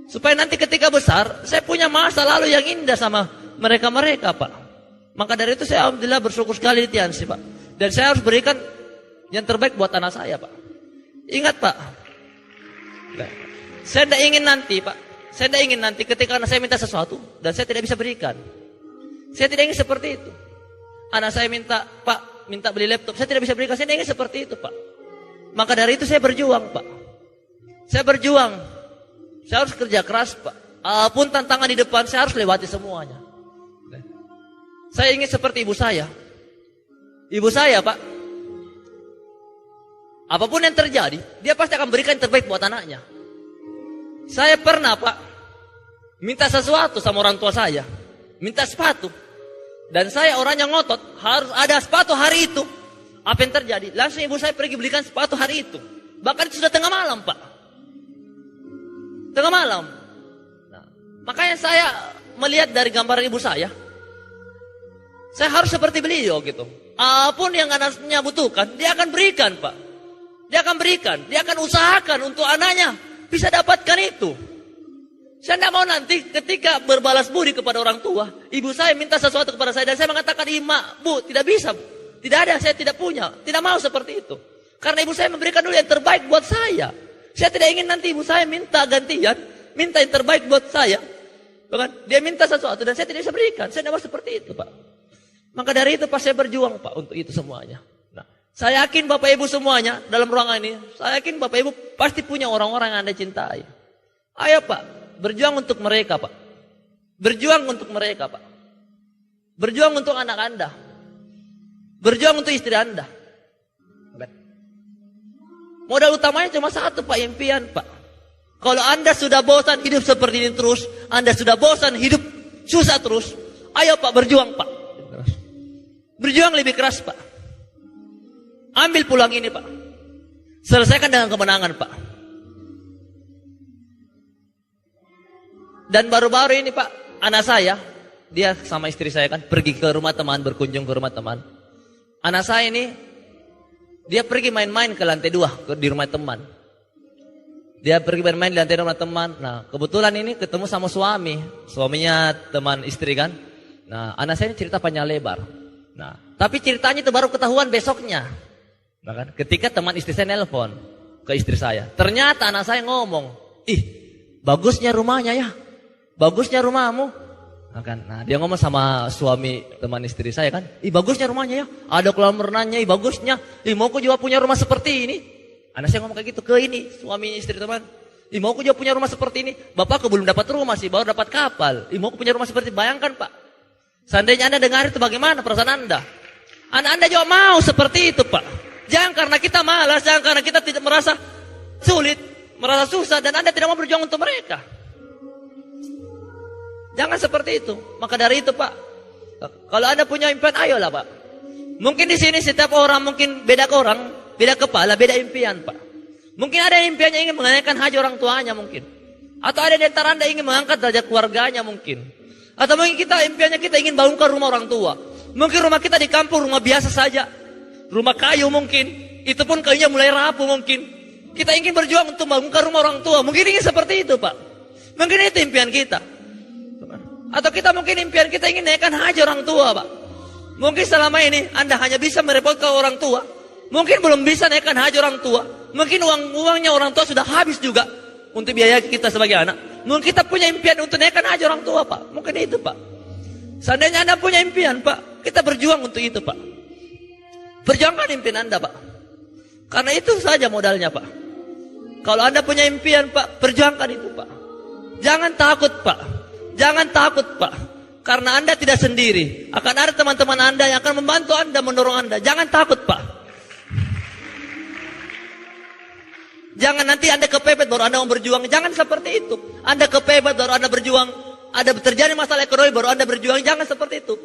Supaya nanti ketika besar, saya punya masa lalu yang indah sama mereka-mereka, Pak. Maka dari itu saya alhamdulillah bersyukur sekali di Tiansi, Pak. Dan saya harus berikan yang terbaik buat anak saya, Pak. Ingat, Pak. Saya tidak ingin nanti, Pak. Saya tidak ingin nanti ketika anak saya minta sesuatu dan saya tidak bisa berikan. Saya tidak ingin seperti itu. Anak saya minta, Pak, minta beli laptop, saya tidak bisa berikan. Saya tidak ingin seperti itu, Pak. Maka dari itu saya berjuang, Pak. Saya berjuang. Saya harus kerja keras, Pak. Apapun tantangan di depan, saya harus lewati semuanya. Saya ingin seperti ibu saya. Ibu saya, Pak, apapun yang terjadi, dia pasti akan berikan yang terbaik buat anaknya. Saya pernah, Pak, minta sesuatu sama orang tua saya. Minta sepatu. Dan saya orang yang ngotot, harus ada sepatu hari itu. Apa yang terjadi? Langsung ibu saya pergi belikan sepatu hari itu. Bahkan itu sudah tengah malam, Pak. Tengah malam. Nah, makanya saya melihat dari gambaran ibu saya harus seperti beliau gitu. Apapun yang anaknya butuhkan, dia akan berikan, Pak. Dia akan berikan, dia akan usahakan untuk anaknya bisa dapatkan itu. Saya tidak mau nanti ketika berbalas budi kepada orang tua, ibu saya minta sesuatu kepada saya dan saya mengatakan, "Ima, Bu, tidak bisa, Bu. Tidak ada, saya tidak punya." Tidak mau seperti itu. Karena ibu saya memberikan dulu yang terbaik buat saya. Saya tidak ingin nanti ibu saya minta gantian, minta yang terbaik buat saya. Bukan? Dia minta sesuatu dan saya tidak bisa berikan. Saya tidak mau seperti itu, Pak. Maka dari itu, Pak, saya berjuang, Pak, untuk itu semuanya. Nah, saya yakin Bapak Ibu semuanya dalam ruangan ini, saya yakin Bapak Ibu pasti punya orang-orang yang Anda cintai. Ayo, Pak, berjuang untuk mereka, Pak. Berjuang untuk mereka, Pak. Berjuang untuk anak Anda. Berjuang untuk istri Anda. Modal utamanya cuma satu, Pak, impian, Pak. Kalau Anda sudah bosan hidup seperti ini terus, Anda sudah bosan hidup susah terus, ayo, Pak, berjuang, Pak. Berjuang lebih keras, Pak. Ambil pulang ini, Pak. Selesaikan dengan kemenangan, Pak. Dan baru-baru ini, Pak, anak saya, dia sama istri saya kan pergi ke rumah teman, berkunjung ke rumah teman. Anak saya ini, dia pergi main-main ke lantai 2 di rumah teman. Dia pergi main-main di lantai rumah teman. Nah, kebetulan ini ketemu sama suaminya teman istri kan. Nah, anak saya ini cerita panjang lebar. Nah, tapi ceritanya itu baru ketahuan besoknya. Nah, kan, ketika teman istri saya nelpon ke istri saya, ternyata anak saya ngomong, "Ih, bagusnya rumahnya ya, bagusnya rumahmu." Nah, dia ngomong sama suami teman istri saya kan, "Ih, bagusnya rumahnya ya, ada kolam renangnya, ih bagusnya, ih mau ku juga punya rumah seperti ini." Anak saya ngomong kayak gitu ke ini suami istri teman, "Ih mau ku juga punya rumah seperti ini, bapakku belum dapat rumah sih, baru dapat kapal. Ih mau ku punya rumah seperti ini." Bayangkan, Pak, seandainya Anda dengar itu bagaimana perasaan Anda? Anda juga mau seperti itu, Pak. Jangan karena kita malas, jangan karena kita tidak merasa sulit, merasa susah, dan Anda tidak mau berjuang untuk mereka. Jangan seperti itu. Maka dari itu, Pak, kalau Anda punya impian, ayolah, Pak. Mungkin di sini setiap orang mungkin beda orang, beda kepala, beda impian, Pak. Mungkin ada yang impiannya ingin menunaikan haji orang tuanya mungkin. Atau ada di antara Anda ingin mengangkat derajat keluarganya mungkin. Atau mungkin impiannya kita ingin bangunkan rumah orang tua. Mungkin rumah kita di kampung rumah biasa saja. Rumah kayu mungkin. Itu pun kayunya mulai rapuh mungkin. Kita ingin berjuang untuk bangunkan rumah orang tua. Mungkin ingin seperti itu Pak. Mungkin itu impian kita. Atau kita mungkin impian kita ingin naikkan haji orang tua Pak. Mungkin selama ini Anda hanya bisa merepotkan orang tua. Mungkin belum bisa naikkan haji orang tua. Mungkin uangnya orang tua sudah habis juga untuk biaya kita sebagai anak. Mungkin kita punya impian untuk naikkan haji orang tua Pak. Mungkin itu Pak. Seandainya Anda punya impian Pak, kita berjuang untuk itu Pak. Perjuangkan impian Anda Pak. Karena itu saja modalnya Pak. Kalau Anda punya impian Pak, perjuangkan itu Pak. Jangan takut Pak. Jangan takut Pak. Karena Anda tidak sendiri. Akan ada teman-teman Anda yang akan membantu Anda, mendorong Anda. Jangan takut Pak. Jangan nanti Anda kepepet baru Anda mau berjuang. Jangan seperti itu. Anda kepepet baru Anda berjuang. Ada terjadi masalah ekonomi baru Anda berjuang. Jangan seperti itu.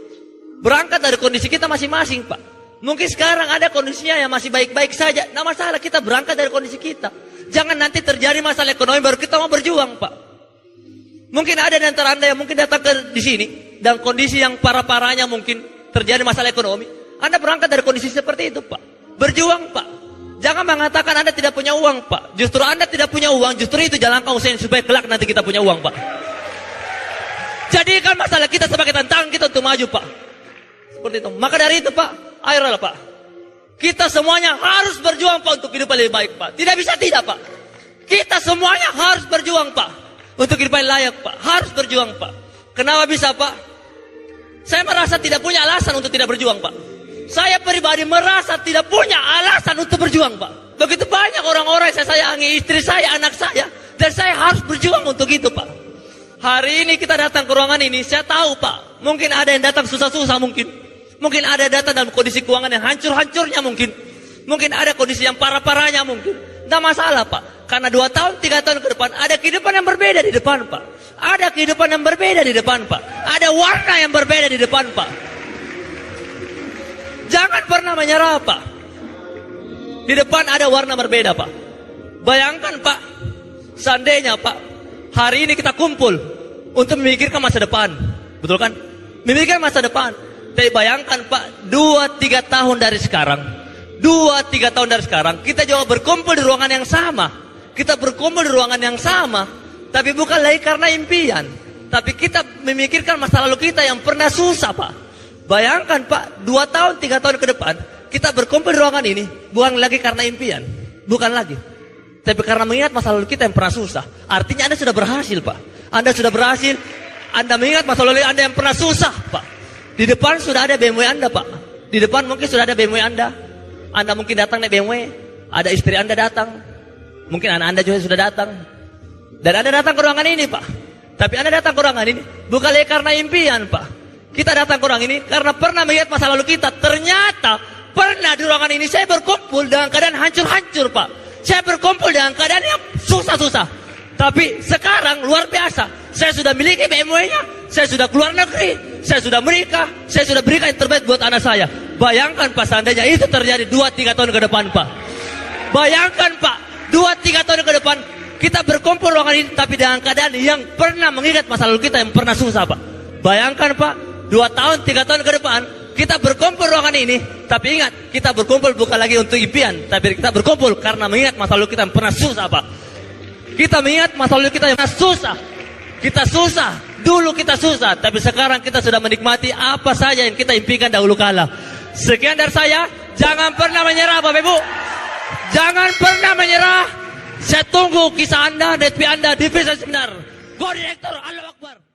Berangkat dari kondisi kita masing-masing Pak. Mungkin sekarang ada kondisinya yang masih baik-baik saja. Nah masalah kita berangkat dari kondisi kita. Jangan nanti terjadi masalah ekonomi baru kita mau berjuang Pak. Mungkin ada di antara Anda yang mungkin datang ke di sini. Dan kondisi yang parah-parahnya mungkin terjadi masalah ekonomi. Anda berangkat dari kondisi seperti itu Pak. Berjuang Pak. Jangan mengatakan Anda tidak punya uang Pak. Justru Anda tidak punya uang. Justru itu jalan kau usahain supaya kelak nanti kita punya uang Pak. Jadikan masalah kita sebagai tantangan kita untuk maju Pak. Seperti itu. Maka dari itu Pak, ayolah Pak. Kita semuanya harus berjuang Pak untuk hidup lebih baik Pak. Tidak bisa tidak Pak. Kita semuanya harus berjuang Pak. Untuk hidup yang layak Pak. Harus berjuang Pak. Kenapa bisa Pak? Saya merasa tidak punya alasan untuk tidak berjuang Pak. Saya pribadi merasa tidak punya alasan untuk berjuang Pak. Begitu banyak orang-orang yang saya sayangi, istri saya, anak saya. Dan saya harus berjuang untuk itu Pak. Hari ini kita datang ke ruangan ini, saya tahu Pak. Mungkin ada yang datang susah-susah mungkin. Mungkin ada yang datang dalam kondisi keuangan yang hancur-hancurnya mungkin. Mungkin ada kondisi yang parah-parahnya mungkin. Tidak masalah Pak. Karena 2 tahun, 3 tahun ke depan ada kehidupan yang berbeda di depan Pak. Ada kehidupan yang berbeda di depan Pak. Ada warna yang berbeda di depan Pak. Jangan pernah menyerah Pak. Di depan ada warna berbeda Pak. Bayangkan Pak. Seandainya Pak. Hari ini kita kumpul. Untuk memikirkan masa depan. Betul kan? Memikirkan masa depan. Tapi bayangkan Pak. 2-3 tahun dari sekarang. 2-3 tahun dari sekarang. Kita juga berkumpul di ruangan yang sama. Kita berkumpul di ruangan yang sama. Tapi bukan lagi karena impian. Tapi kita memikirkan masa lalu kita yang pernah susah Pak. Bayangkan Pak, 2 tahun, 3 tahun ke depan, kita berkumpul di ruangan ini, bukan lagi karena impian. Bukan lagi. Tapi karena mengingat masa lalu kita yang pernah susah. Artinya Anda sudah berhasil Pak. Anda sudah berhasil, Anda mengingat masa lalu Anda yang pernah susah Pak. Di depan sudah ada BMW Anda Pak. Di depan mungkin sudah ada BMW Anda. Anda mungkin datang naik BMW. Ada istri Anda datang. Mungkin anak Anda juga sudah datang. Dan Anda datang ke ruangan ini Pak. Tapi Anda datang ke ruangan ini, bukan lagi karena impian Pak. Kita datang ke ruangan ini karena pernah melihat masa lalu kita. Ternyata pernah di ruangan ini saya berkumpul dengan keadaan hancur-hancur Pak. Saya berkumpul dengan keadaan yang susah-susah. Tapi sekarang luar biasa. Saya sudah miliki BMW-nya. Saya sudah keluar negeri. Saya sudah menikah. Saya sudah berikan yang terbaik buat anak saya. Bayangkan Pak seandainya itu terjadi 2-3 tahun ke depan Pak. Bayangkan Pak 2-3 tahun ke depan kita berkumpul ruangan ini. Tapi dengan keadaan yang pernah mengingat masa lalu kita yang pernah susah Pak. Bayangkan Pak 2 tahun, 3 tahun ke depan, kita berkumpul ruangan ini. Tapi ingat, kita berkumpul bukan lagi untuk impian. Tapi kita berkumpul karena mengingat masa lalu kita yang pernah susah Pak. Kita mengingat masa lalu kita yang pernah susah. Kita susah, dulu kita susah. Tapi sekarang kita sudah menikmati apa saja yang kita impikan dahulu kala. Sekian dari saya, jangan pernah menyerah Bapak Ibu. Jangan pernah menyerah. Saya tunggu kisah Anda, DP Anda, Divisi Seminar. Go Director, Allah Akbar.